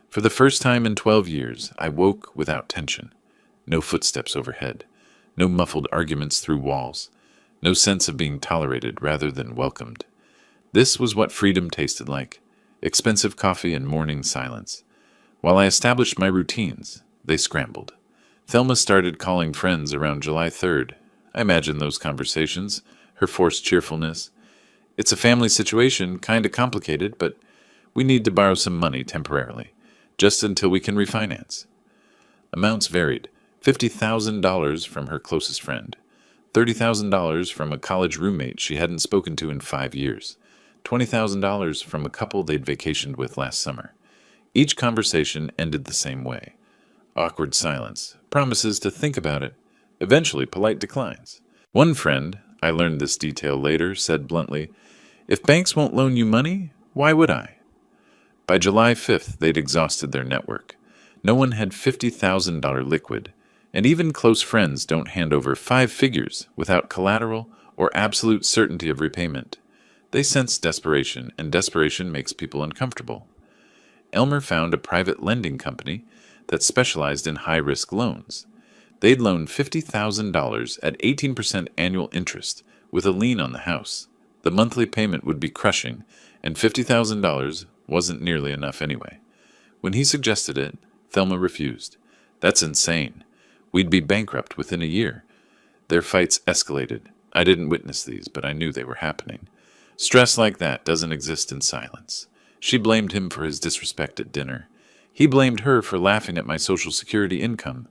For the first time in 12 years, I woke without tension. No footsteps overhead, no muffled arguments through walls, no sense of being tolerated rather than welcomed. This was what freedom tasted like, expensive coffee and morning silence. While I established my routines, they scrambled. Thelma started calling friends around July 3rd. I imagined those conversations, her forced cheerfulness. It's a family situation, kinda complicated, but we need to borrow some money temporarily, just until we can refinance. Amounts varied. $50,000 from her closest friend, $30,000 from a college roommate she hadn't spoken to in 5 years, $20,000 from a couple they'd vacationed with last summer. Each conversation ended the same way. Awkward silence, promises to think about it, eventually polite declines. One friend, I learned this detail later, said bluntly, "If banks won't loan you money, why would I?" By July 5th, they'd exhausted their network. No one had $50,000 liquid, and even close friends don't hand over 5 figures without collateral or absolute certainty of repayment. They sense desperation, and desperation makes people uncomfortable. Elmer found a private lending company that specialized in high-risk loans. They'd loan $50,000 at 18% annual interest with a lien on the house. The monthly payment would be crushing, and $50,000 wasn't nearly enough anyway. When he suggested it, Thelma refused. "That's insane. We'd be bankrupt within a year." Their fights escalated. I didn't witness these, but I knew they were happening. Stress like that doesn't exist in silence. She blamed him for his disrespect at dinner. He blamed her for laughing at my Social Security income.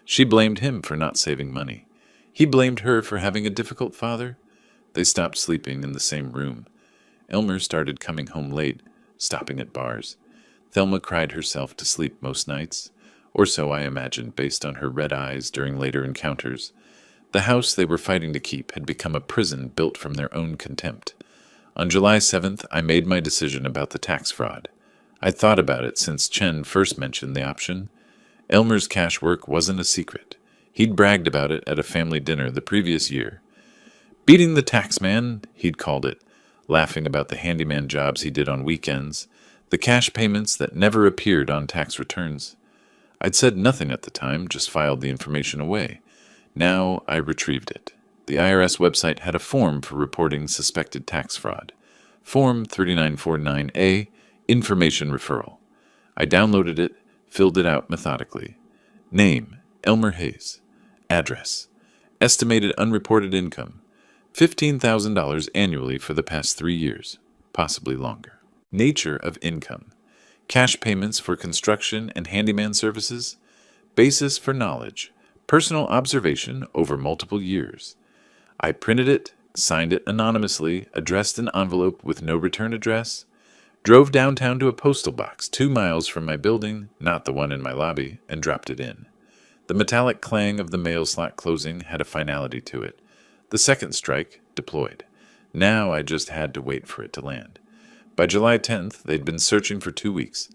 She blamed him for not saving money. He blamed her for having a difficult father. They stopped sleeping in the same room. Elmer started coming home late, stopping at bars. Thelma cried herself to sleep most nights, or so I imagined based on her red eyes during later encounters. The house they were fighting to keep had become a prison built from their own contempt. On July 7th, I made my decision about the tax fraud. I'd thought about it since Chen first mentioned the option. Elmer's cash work wasn't a secret. He'd bragged about it at a family dinner the previous year. "Beating the tax man," he'd called it, laughing about the handyman jobs he did on weekends, the cash payments that never appeared on tax returns. I'd said nothing at the time, just filed the information away. Now I retrieved it. The IRS website had a form for reporting suspected tax fraud. Form 3949A, Information Referral. I downloaded it, filled it out methodically. Name, Elmer Hayes. Address. Estimated unreported income, $15,000 annually for the past 3 years, possibly longer. Nature of income. Cash payments for construction and handyman services. Basis for knowledge. Personal observation over multiple years. I printed it, signed it anonymously, addressed an envelope with no return address, drove downtown to a postal box 2 miles from my building, not the one in my lobby, and dropped it in. The metallic clang of the mail slot closing had a finality to it. The second strike deployed. Now I just had to wait for it to land. By July 10th, they'd been searching for 2 weeks.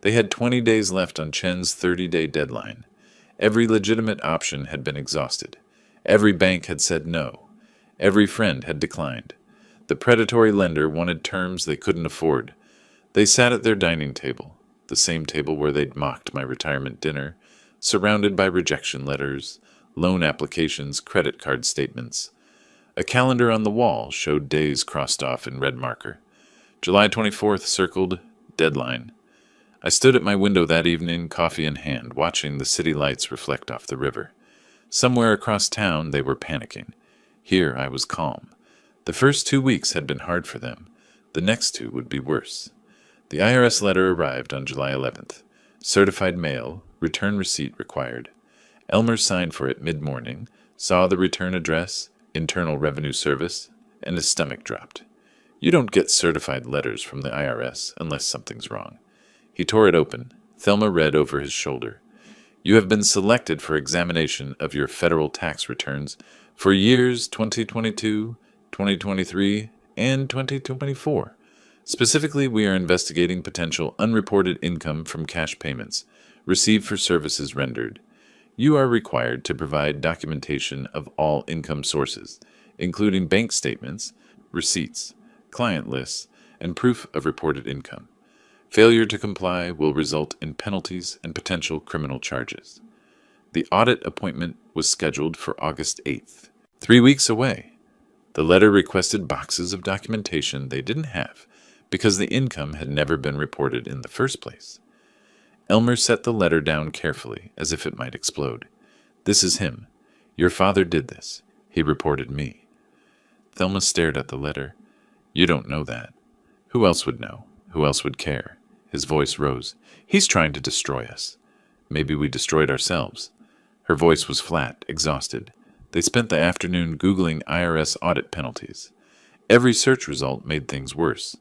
They had 20 days left on Chen's 30-day deadline. Every legitimate option had been exhausted. Every bank had said no. Every friend had declined. The predatory lender wanted terms they couldn't afford. They sat at their dining table, the same table where they'd mocked my retirement dinner, surrounded by rejection letters, loan applications, credit card statements. A calendar on the wall showed days crossed off in red marker. July 24th circled deadline. I stood at my window that evening, coffee in hand, watching the city lights reflect off the river. Somewhere across town they were panicking. Here I was calm. The first 2 weeks had been hard for them. The next 2 would be worse. The IRS letter arrived on July 11th. Certified mail, return receipt required. Elmer signed for it mid-morning, saw the return address, Internal Revenue Service, and his stomach dropped. You don't get certified letters from the IRS unless something's wrong. He tore it open. Thelma read over his shoulder. "You have been selected for examination of your federal tax returns for years 2022, 2023, and 2024. Specifically, we are investigating potential unreported income from cash payments received for services rendered. You are required to provide documentation of all income sources, including bank statements, receipts, client lists, and proof of reported income. Failure to comply will result in penalties and potential criminal charges." The audit appointment was scheduled for August 8th. 3 weeks away. The letter requested boxes of documentation they didn't have because the income had never been reported in the first place. Elmer set the letter down carefully, as if it might explode. "This is him. Your father did this. He reported me." Thelma stared at the letter. You don't know that. Who else would know? Who else would care? His voice rose. He's trying to destroy us. Maybe we destroyed ourselves. Her voice was flat, exhausted. They spent the afternoon Googling IRS audit penalties. Every search result made things worse.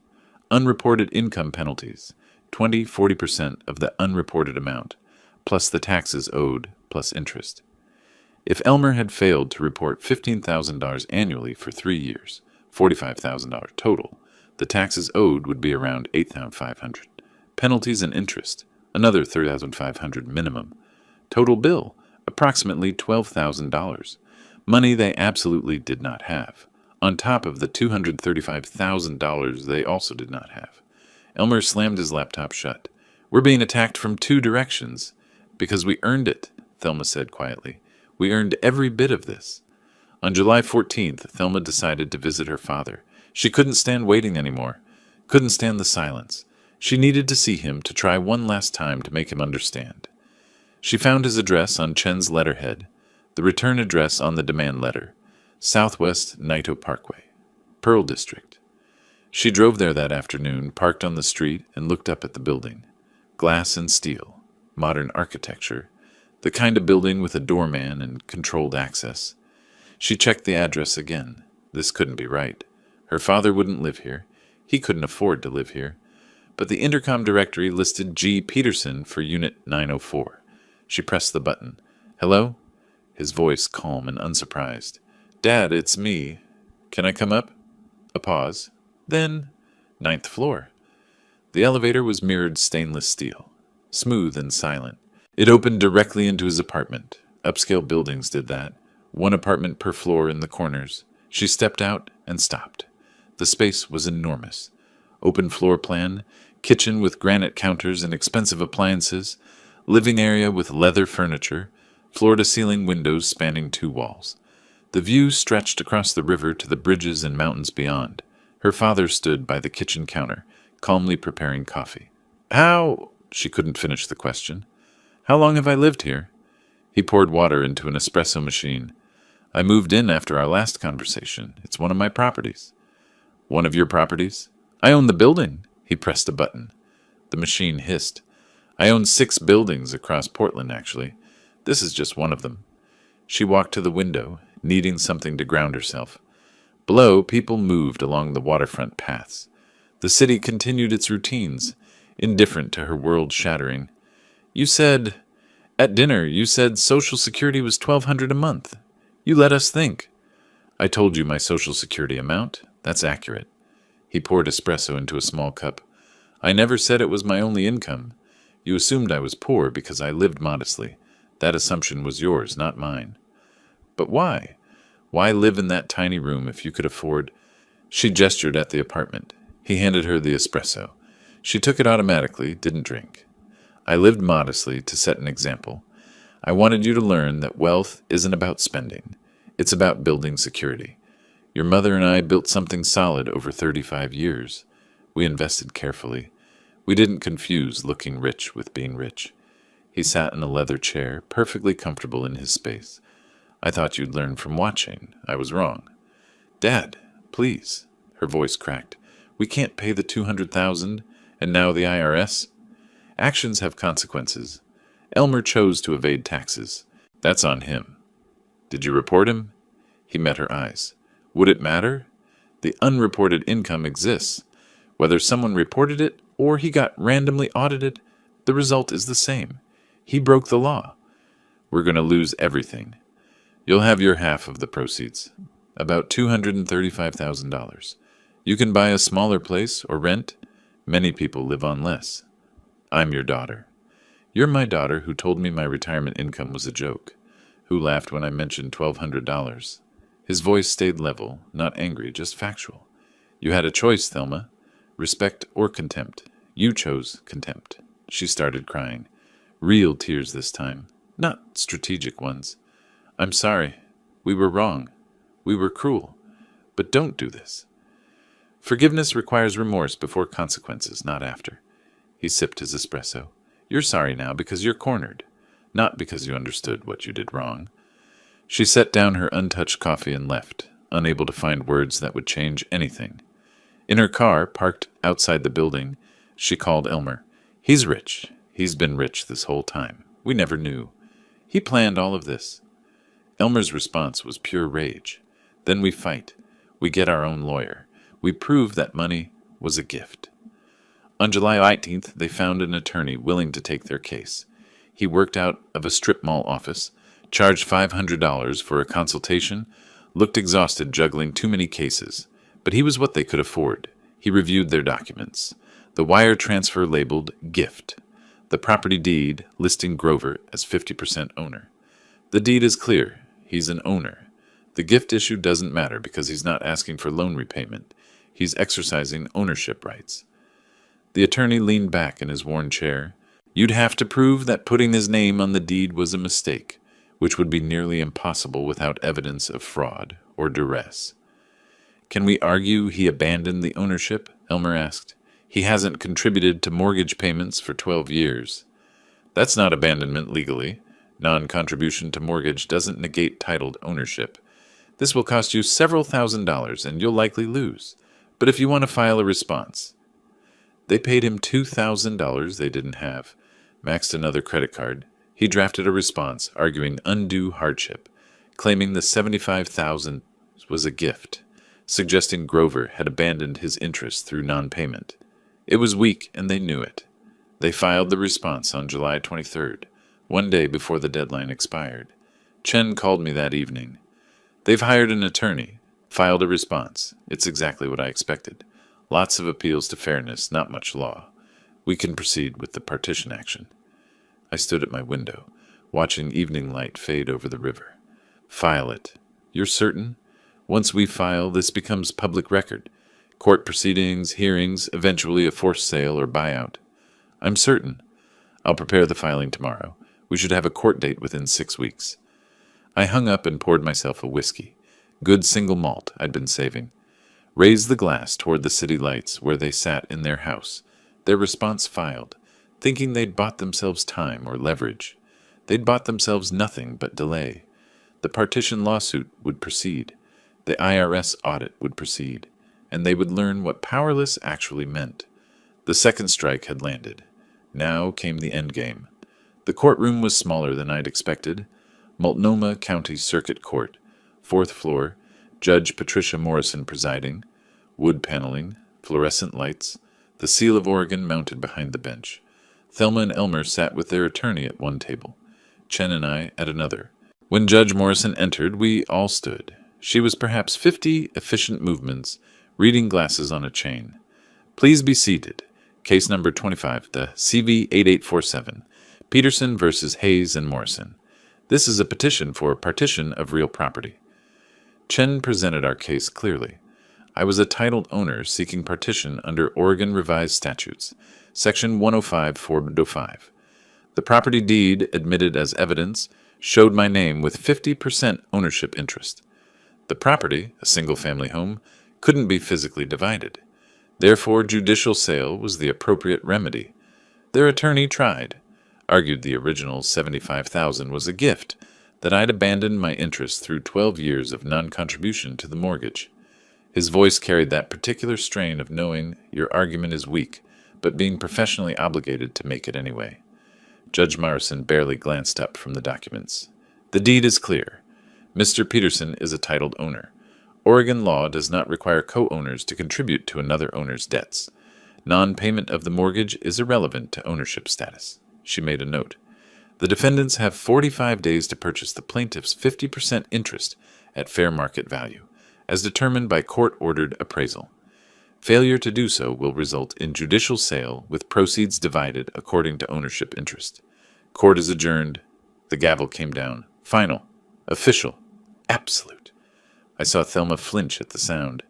Unreported income penalties, 40% of the unreported amount, plus the taxes owed, plus interest. If Elmer had failed to report $15,000 annually for 3 years, $45,000 total, the taxes owed would be around $8,500. Penalties and interest, another $3,500 minimum. Total bill, approximately $12,000. Money they absolutely did not have, on top of the $235,000 they also did not have. Elmer slammed his laptop shut. We're being attacked from 2 directions. Because we earned it, Thelma said quietly. We earned every bit of this. On July 14th, Thelma decided to visit her father. She couldn't stand waiting anymore. Couldn't stand the silence. She needed to see him to try one last time to make him understand. She found his address on Chen's letterhead, the return address on the demand letter, Southwest Naito Parkway, Pearl District. She drove there that afternoon, parked on the street, and looked up at the building. Glass and steel, modern architecture, the kind of building with a doorman and controlled access. She checked the address again. This couldn't be right. Her father wouldn't live here. He couldn't afford to live here. But the intercom directory listed G. Peterson for Unit 904. She pressed the button. Hello? His voice calm and unsurprised. Dad, it's me. Can I come up? A pause. Then, 9th floor. The elevator was mirrored stainless steel, smooth and silent. It opened directly into his apartment. Upscale buildings did that. 1 apartment per floor in the corners. She stepped out and stopped. The space was enormous. Open floor plan, kitchen with granite counters and expensive appliances, living area with leather furniture, floor-to-ceiling windows spanning 2 walls. The view stretched across the river to the bridges and mountains beyond. Her father stood by the kitchen counter, calmly preparing coffee. How? She couldn't finish the question. How long have I lived here? He poured water into an espresso machine. I moved in after our last conversation. It's one of my properties. One of your properties? I own the building. He pressed a button. The machine hissed. I own 6 buildings across Portland, actually. This is just one of them. She walked to the window, needing something to ground herself. Below, people moved along the waterfront paths. The city continued its routines, indifferent to her world-shattering. You said, at dinner, you said Social Security was $1,200 a month. You let us think. I told you my Social Security amount. That's accurate. He poured espresso into a small cup. I never said it was my only income. You assumed I was poor because I lived modestly. That assumption was yours, not mine. But why? Why live in that tiny room if you could afford... She gestured at the apartment. He handed her the espresso. She took it automatically, didn't drink. I lived modestly to set an example. I wanted you to learn that wealth isn't about spending. It's about building security. Your mother and I built something solid over 35 years. We invested carefully. We didn't confuse looking rich with being rich. He sat in a leather chair, perfectly comfortable in his space. I thought you'd learn from watching. I was wrong. Dad, please. Her voice cracked. We can't pay the $200,000, and now the IRS. Actions have consequences. Elmer chose to evade taxes. That's on him. Did you report him? He met her eyes. Would it matter? The unreported income exists. Whether someone reported it or he got randomly audited, the result is the same. He broke the law. We're going to lose everything. You'll have your half of the proceeds, about $235,000. You can buy a smaller place or rent. Many people live on less. I'm your daughter. You're my daughter who told me my retirement income was a joke, who laughed when I mentioned $1,200. His voice stayed level, not angry, just factual. You had a choice, Thelma. Respect or contempt. You chose contempt. She started crying. Real tears this time, not strategic ones. I'm sorry. We were wrong. We were cruel. But don't do this. Forgiveness requires remorse before consequences, not after. He sipped his espresso. You're sorry now because you're cornered, not because you understood what you did wrong. She set down her untouched coffee and left, unable to find words that would change anything. In her car, parked outside the building, she called Elmer. He's rich. He's been rich this whole time. We never knew. He planned all of this. Elmer's response was pure rage. Then we fight. We get our own lawyer. We prove that money was a gift. On July 18th, they found an attorney willing to take their case. He worked out of a strip mall office, charged $500 for a consultation, looked exhausted juggling too many cases, but he was what they could afford. He reviewed their documents. The wire transfer labeled gift. The property deed listing Grover as 50% owner. The deed is clear. He's an owner. The gift issue doesn't matter because he's not asking for loan repayment. He's exercising ownership rights. The attorney leaned back in his worn chair. You'd have to prove that putting his name on the deed was a mistake, which would be nearly impossible without evidence of fraud or duress. Can we argue he abandoned the ownership? Elmer asked. He hasn't contributed to mortgage payments for 12 years. That's not abandonment legally. Non-contribution to mortgage doesn't negate titled ownership. This will cost you several $1,000s and you'll likely lose. But if you want to file a response. They paid him $2,000 they didn't have, maxed another credit card. He drafted a response arguing undue hardship, claiming the $75,000 was a gift, suggesting Grover had abandoned his interest through non-payment. It was weak and they knew it. They filed the response on July 23rd, one day before the deadline expired. Chen called me that evening. They've hired an attorney, filed a response. It's exactly what I expected. Lots of appeals to fairness, not much law. We can proceed with the partition action. I stood at my window, watching evening light fade over the river. File it. You're certain? Once we file, this becomes public record. Court proceedings, hearings, eventually a forced sale or buyout. I'm certain. I'll prepare the filing tomorrow. We should have a court date within 6 weeks. I hung up and poured myself a whiskey. Good single malt I'd been saving. Raised the glass toward the city lights where they sat in their house, their response filed, thinking they'd bought themselves time or leverage. They'd bought themselves nothing but delay. The partition lawsuit would proceed. The IRS audit would proceed. And they would learn what powerless actually meant. The second strike had landed. Now came the endgame. The courtroom was smaller than I'd expected. Multnomah County Circuit Court, 4th floor, Judge Patricia Morrison presiding, wood paneling, fluorescent lights, the SIL of Oregon mounted behind the bench. Thelma and Elmer sat with their attorney at one table, Chen and I at another. When Judge Morrison entered, we all stood. She was perhaps 50 efficient movements, reading glasses on a chain. Please be seated. Case number 25, the CV 8847, Peterson versus Hayes and Morrison. This is a petition for partition of real property. Chen presented our case clearly. I was a titled owner seeking partition under Oregon Revised Statutes, Section 105-405. The property deed, admitted as evidence, showed my name with 50% ownership interest. The property, a single-family home, couldn't be physically divided. Therefore, judicial sale was the appropriate remedy. Their attorney tried, argued the original $75,000 was a gift, that I'd abandoned my interest through 12 years of non-contribution to the mortgage. His voice carried that particular strain of knowing your argument is weak, but being professionally obligated to make it anyway. Judge Morrison barely glanced up from the documents. The deed is clear. Mr. Peterson is a titled owner. Oregon law does not require co-owners to contribute to another owner's debts. Non-payment of the mortgage is irrelevant to ownership status. She made a note. The defendants have 45 days to purchase the plaintiff's 50% interest at fair market value, as determined by court-ordered appraisal. Failure to do so will result in judicial sale with proceeds divided according to ownership interest. Court is adjourned. The gavel came down. Final. Official. Absolute. I saw Thelma flinch at the sound.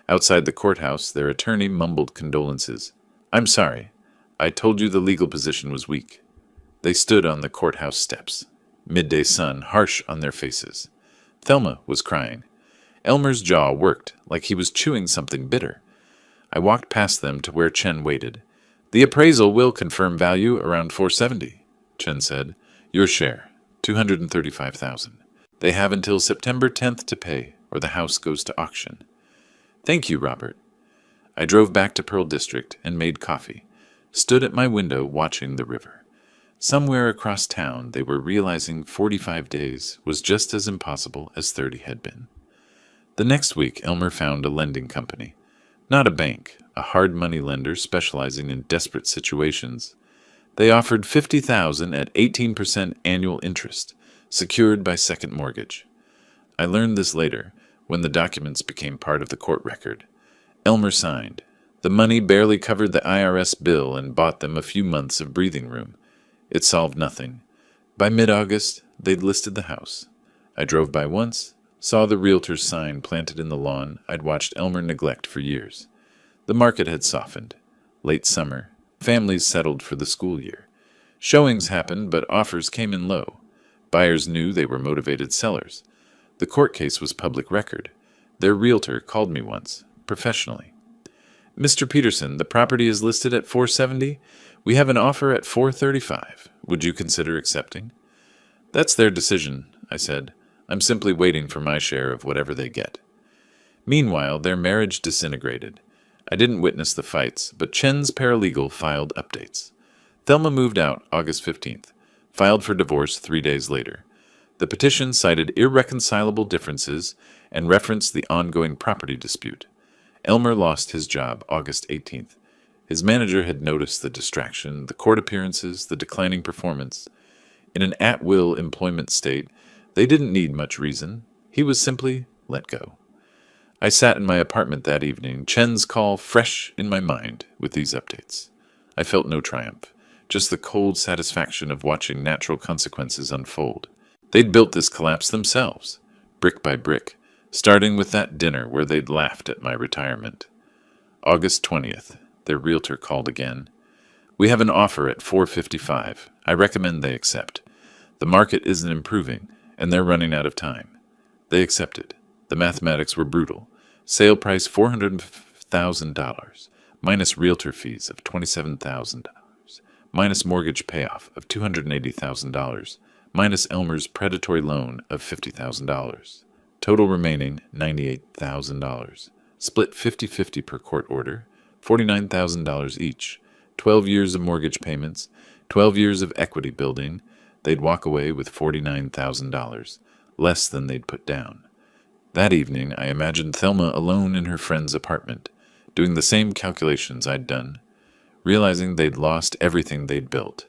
Outside the courthouse, their attorney mumbled condolences. I'm sorry. I told you the legal position was weak. They stood on the courthouse steps, midday sun harsh on their faces. Thelma was crying. Elmer's jaw worked like he was chewing something bitter. I walked past them to where Chen waited. The appraisal will confirm value around $470, Chen said. Your share, $235,000. They have until September 10th to pay, or the house goes to auction. Thank you, Robert. I drove back to Pearl District and made coffee, stood at my window watching the river. Somewhere across town, they were realizing 45 days was just as impossible as 30 had been. The next week, Elmer found a lending company. Not a bank, a hard money lender specializing in desperate situations. They offered $50,000 at 18% annual interest, secured by second mortgage. I learned this later, when the documents became part of the court record. Elmer signed. The money barely covered the IRS bill and bought them a few months of breathing room. It solved nothing. By mid-August, they'd listed the house. I drove by once, saw the realtor's sign planted in the lawn I'd watched Elmer neglect for years. The market had softened. Late summer, families settled for the school year. Showings happened, but offers came in low. Buyers knew they were motivated sellers. The court case was public record. Their realtor called me once, professionally. "Mr. Peterson, the property is listed at $470. We have an offer at $435. Would you consider accepting?" "That's their decision," I said. "I'm simply waiting for my share of whatever they get." Meanwhile, their marriage disintegrated. I didn't witness the fights, but Chen's paralegal filed updates. Thelma moved out August 15th, filed for divorce 3 days later. The petition cited irreconcilable differences and referenced the ongoing property dispute. Elmer lost his job August 18th. His manager had noticed the distraction, the court appearances, the declining performance. In an at-will employment state, they didn't need much reason. He was simply let go. I sat in my apartment that evening, Chen's call fresh in my mind with these updates. I felt no triumph, just the cold satisfaction of watching natural consequences unfold. They'd built this collapse themselves, brick by brick, starting with that dinner where they'd laughed at my retirement. August 20th, their realtor called again. "We have an offer at $455. I recommend they accept. The market isn't improving, and they're running out of time." They accepted. The mathematics were brutal. Sale price $400,000, minus realtor fees of $27,000, minus mortgage payoff of $280,000, minus Elmer's predatory loan of $50,000. Total remaining $98,000. Split 50-50 per court order, $49,000 each. 12 years of mortgage payments, 12 years of equity building. They'd walk away with $49,000, less than they'd put down. That evening, I imagined Thelma alone in her friend's apartment, doing the same calculations I'd done, realizing they'd lost everything they'd built,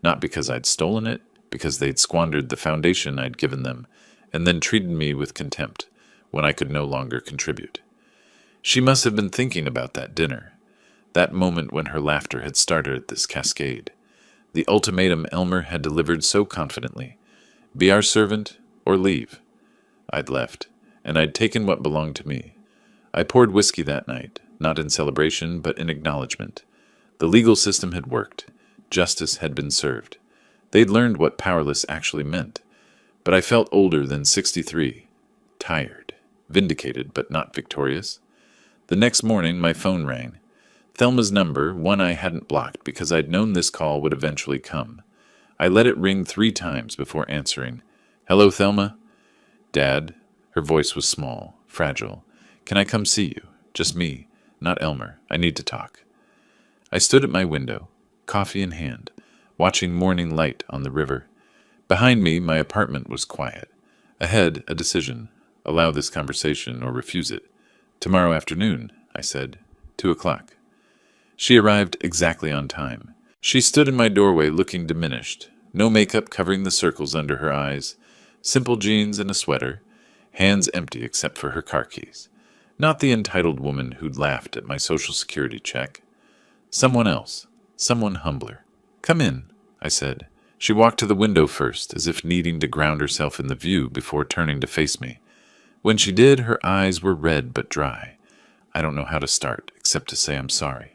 not because I'd stolen it, because they'd squandered the foundation I'd given them, and then treated me with contempt when I could no longer contribute. She must have been thinking about that dinner, that moment when her laughter had started this cascade, the ultimatum Elmer had delivered so confidently: be our servant or leave. I'd left, and I'd taken what belonged to me. I poured whiskey that night, not in celebration, but in acknowledgement. The legal system had worked. Justice had been served. They'd learned what powerless actually meant. But I felt older than 63, tired, vindicated but not victorious. The next morning, my phone rang. Thelma's number, one I hadn't blocked because I'd known this call would eventually come. I let it ring 3 times before answering. "Hello, Thelma?" "Dad." Her voice was small, fragile. "Can I come see you? Just me, not Elmer. I need to talk." I stood at my window, coffee in hand, watching morning light on the river. Behind me, my apartment was quiet. Ahead, a decision: allow this conversation or refuse it. "Tomorrow afternoon," I said. 2:00. She arrived exactly on time. She stood in my doorway looking diminished, no makeup covering the circles under her eyes, simple jeans and a sweater, hands empty except for her car keys. Not the entitled woman who'd laughed at my Social Security check. Someone else, someone humbler. "Come in," I said. She walked to the window first, as if needing to ground herself in the view before turning to face me. When she did, her eyes were red but dry. I don't know how to start, except to say I'm sorry.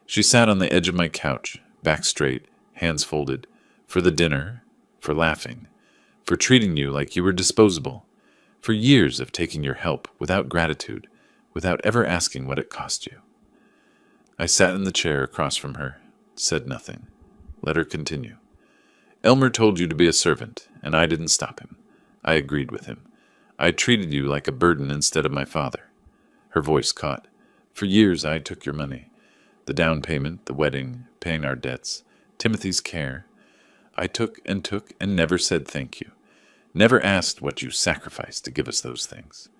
She sat on the edge of my couch, back straight, hands folded, for the dinner, for laughing, for treating you like you were disposable, for years of taking your help without gratitude, without ever asking what it cost you. I sat in the chair across from her, said nothing, let her continue. "Elmer told you to be a servant, and I didn't stop him. I agreed with him. I treated you like a burden instead of my father." Her voice caught. For years I took your money. The down payment, the wedding, paying our debts, Timothy's care. I took and never said thank you. Never asked what you sacrificed to give us those things.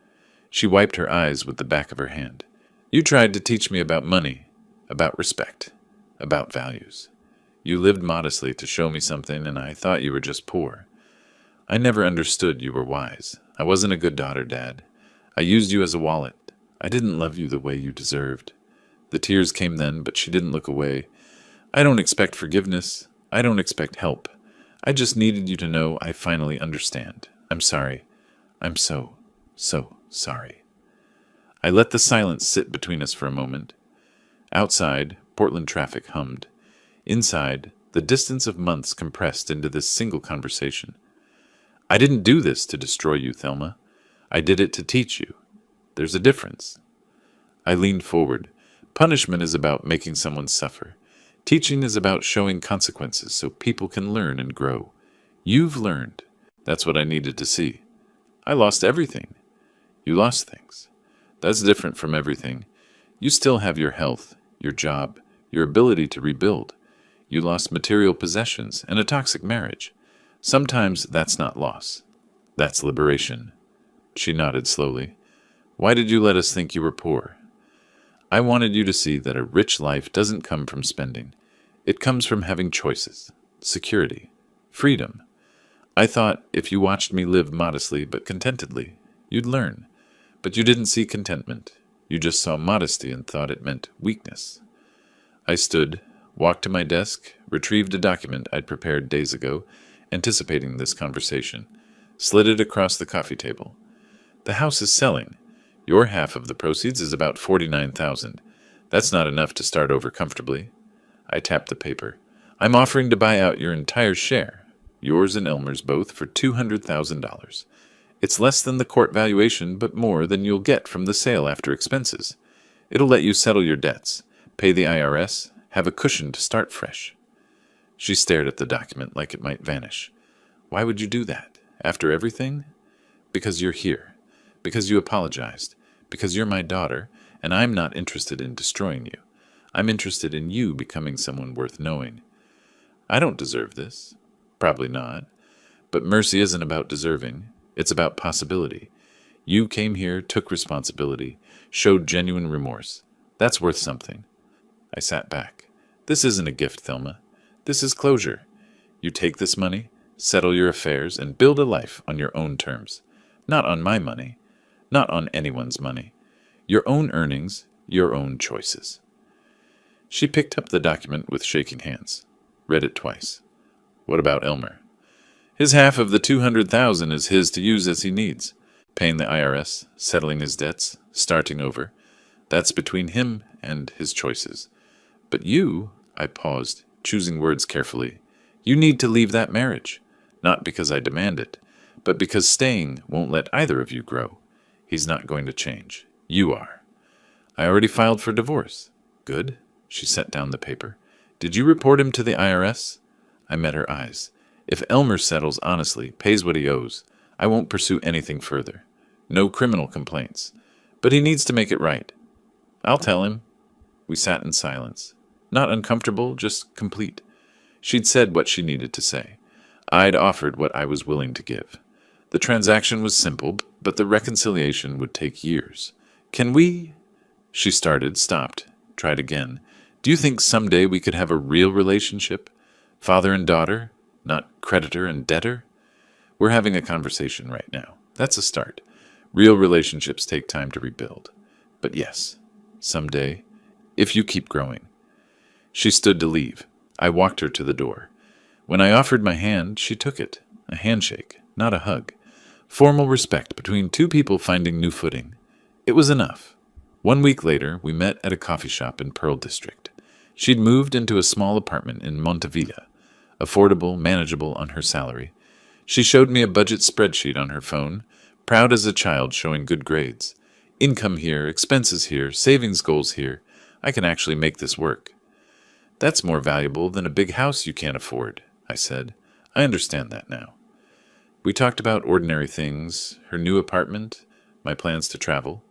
She wiped her eyes with the back of her hand. You tried to teach me about money, about respect, about values. You lived modestly to show me something, and I thought you were just poor. I never understood you were wise. I wasn't a good daughter, Dad. I used you as a wallet. I didn't love you the way you deserved. The tears came then, but she didn't look away. I don't expect forgiveness. I don't expect help. I just needed you to know I finally understand. I'm sorry. I'm so sorry. I let the silence sit between us for a moment. Outside, Portland traffic hummed. Inside, the distance of months compressed into this single conversation. I didn't do this to destroy you, Thelma. I did it to teach you. There's a difference. I leaned forward. Punishment is about making someone suffer. Teaching is about showing consequences so people can learn and grow. You've learned. That's what I needed to see. I lost everything. You lost things. That's different from everything. You still have your health, your job, your ability to rebuild. You lost material possessions and a toxic marriage. Sometimes that's not loss. That's liberation. She nodded slowly. Why did you let us think you were poor? I wanted you to see that a rich life doesn't come from spending. It comes from having choices, security, freedom. I thought if you watched me live modestly but contentedly, you'd learn. But you didn't see contentment. You just saw modesty and thought it meant weakness. I stood, walked to my desk, retrieved a document I'd prepared days ago, anticipating this conversation, slid it across the coffee table. The house is selling. Your half of the proceeds is about $49,000. That's not enough to start over comfortably. I tapped the paper. I'm offering to buy out your entire share, yours and Elmer's both, for $200,000. It's less than the court valuation, but more than you'll get from the sale after expenses. It'll let you settle your debts, pay the IRS, have a cushion to start fresh. She stared at the document like it might vanish. Why would you do that? After everything? Because you're here. Because you apologized. Because you're my daughter, and I'm not interested in destroying you. I'm interested in you becoming someone worth knowing. I don't deserve this. Probably not. But mercy isn't about deserving. It's about possibility. You came here, took responsibility, showed genuine remorse. That's worth something. I sat back. This isn't a gift, Thelma. This is closure. You take this money, settle your affairs, and build a life on your own terms. Not on my money. Not on anyone's money. Your own earnings, your own choices. She picked up the document with shaking hands. Read it twice. What about Elmer? His half of the $200,000 is his to use as he needs. Paying the IRS, settling his debts, starting over. That's between him and his choices. But you, I paused, choosing words carefully. You need to leave that marriage. Not because I demand it, but because staying won't let either of you grow. He's not going to change. You are. I already filed for divorce. Good. She set down the paper. Did you report him to the IRS? I met her eyes. If Elmer settles honestly, pays what he owes, I won't pursue anything further. No criminal complaints. But he needs to make it right. I'll tell him. We sat in silence. Not uncomfortable, just complete. She'd said what she needed to say. I'd offered what I was willing to give. The transaction was simple, but the reconciliation would take years. Can we? She started, stopped, tried again. Do you think someday we could have a real relationship? Father and daughter, not creditor and debtor? We're having a conversation right now. That's a start. Real relationships take time to rebuild. But yes, someday, if you keep growing. She stood to leave. I walked her to the door. When I offered my hand, she took it. A handshake, not a hug. Formal respect between two people finding new footing. It was enough. 1 week later, we met at a coffee shop in Pearl District. She'd moved into a small apartment in Montevilla, affordable, manageable on her salary. She showed me a budget spreadsheet on her phone, proud as a child showing good grades. Income here, expenses here, savings goals here. I can actually make this work. That's more valuable than a big house you can't afford, I said. I understand that now. We talked about ordinary things, her new apartment, my plans to travel.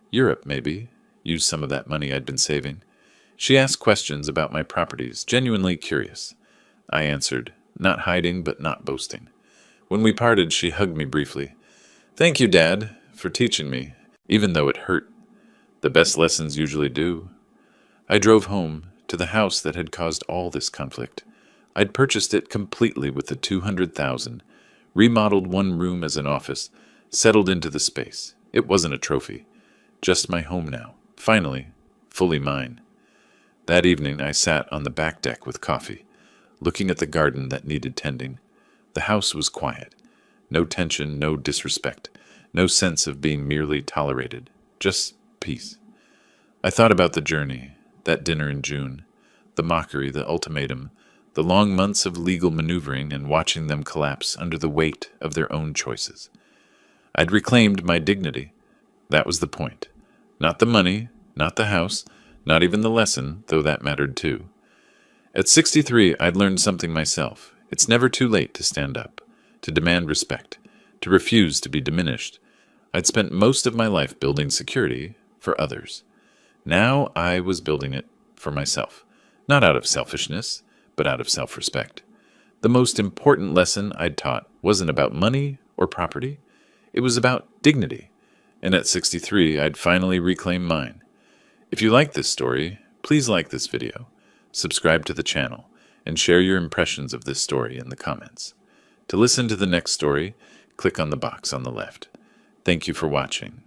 Europe, maybe. use some of that money I'd been saving. She asked questions about my properties, genuinely curious. I answered, not hiding but not boasting. When we parted, she hugged me briefly. Thank you, Dad, for teaching me, even though it hurt. The best lessons usually do. I drove home to the house that had caused all this conflict. I'd purchased it completely with the $200,000, remodeled one room as an office, settled into the space. It wasn't a trophy, just my home now, finally, fully mine. That evening I sat on the back deck with coffee, looking at the garden that needed tending. The house was quiet. No tension, no disrespect, no sense of being merely tolerated, just peace. I thought about the journey, that dinner in June, the mockery, the ultimatum, the long months of legal maneuvering and watching them collapse under the weight of their own choices. I'd reclaimed my dignity. That was the point. Not the money, not the house, not even the lesson, though that mattered too. At 63, I'd learned something myself. It's never too late to stand up, to demand respect, to refuse to be diminished. I'd spent most of my life building security for others. Now I was building it for myself, not out of selfishness, but out of self-respect. The most important lesson I'd taught wasn't about money or property. It was about dignity. And at 63, I'd finally reclaimed mine. If you like this story, please like this video, subscribe to the channel, and share your impressions of this story in the comments. To listen to the next story, click on the box on the left. Thank you for watching.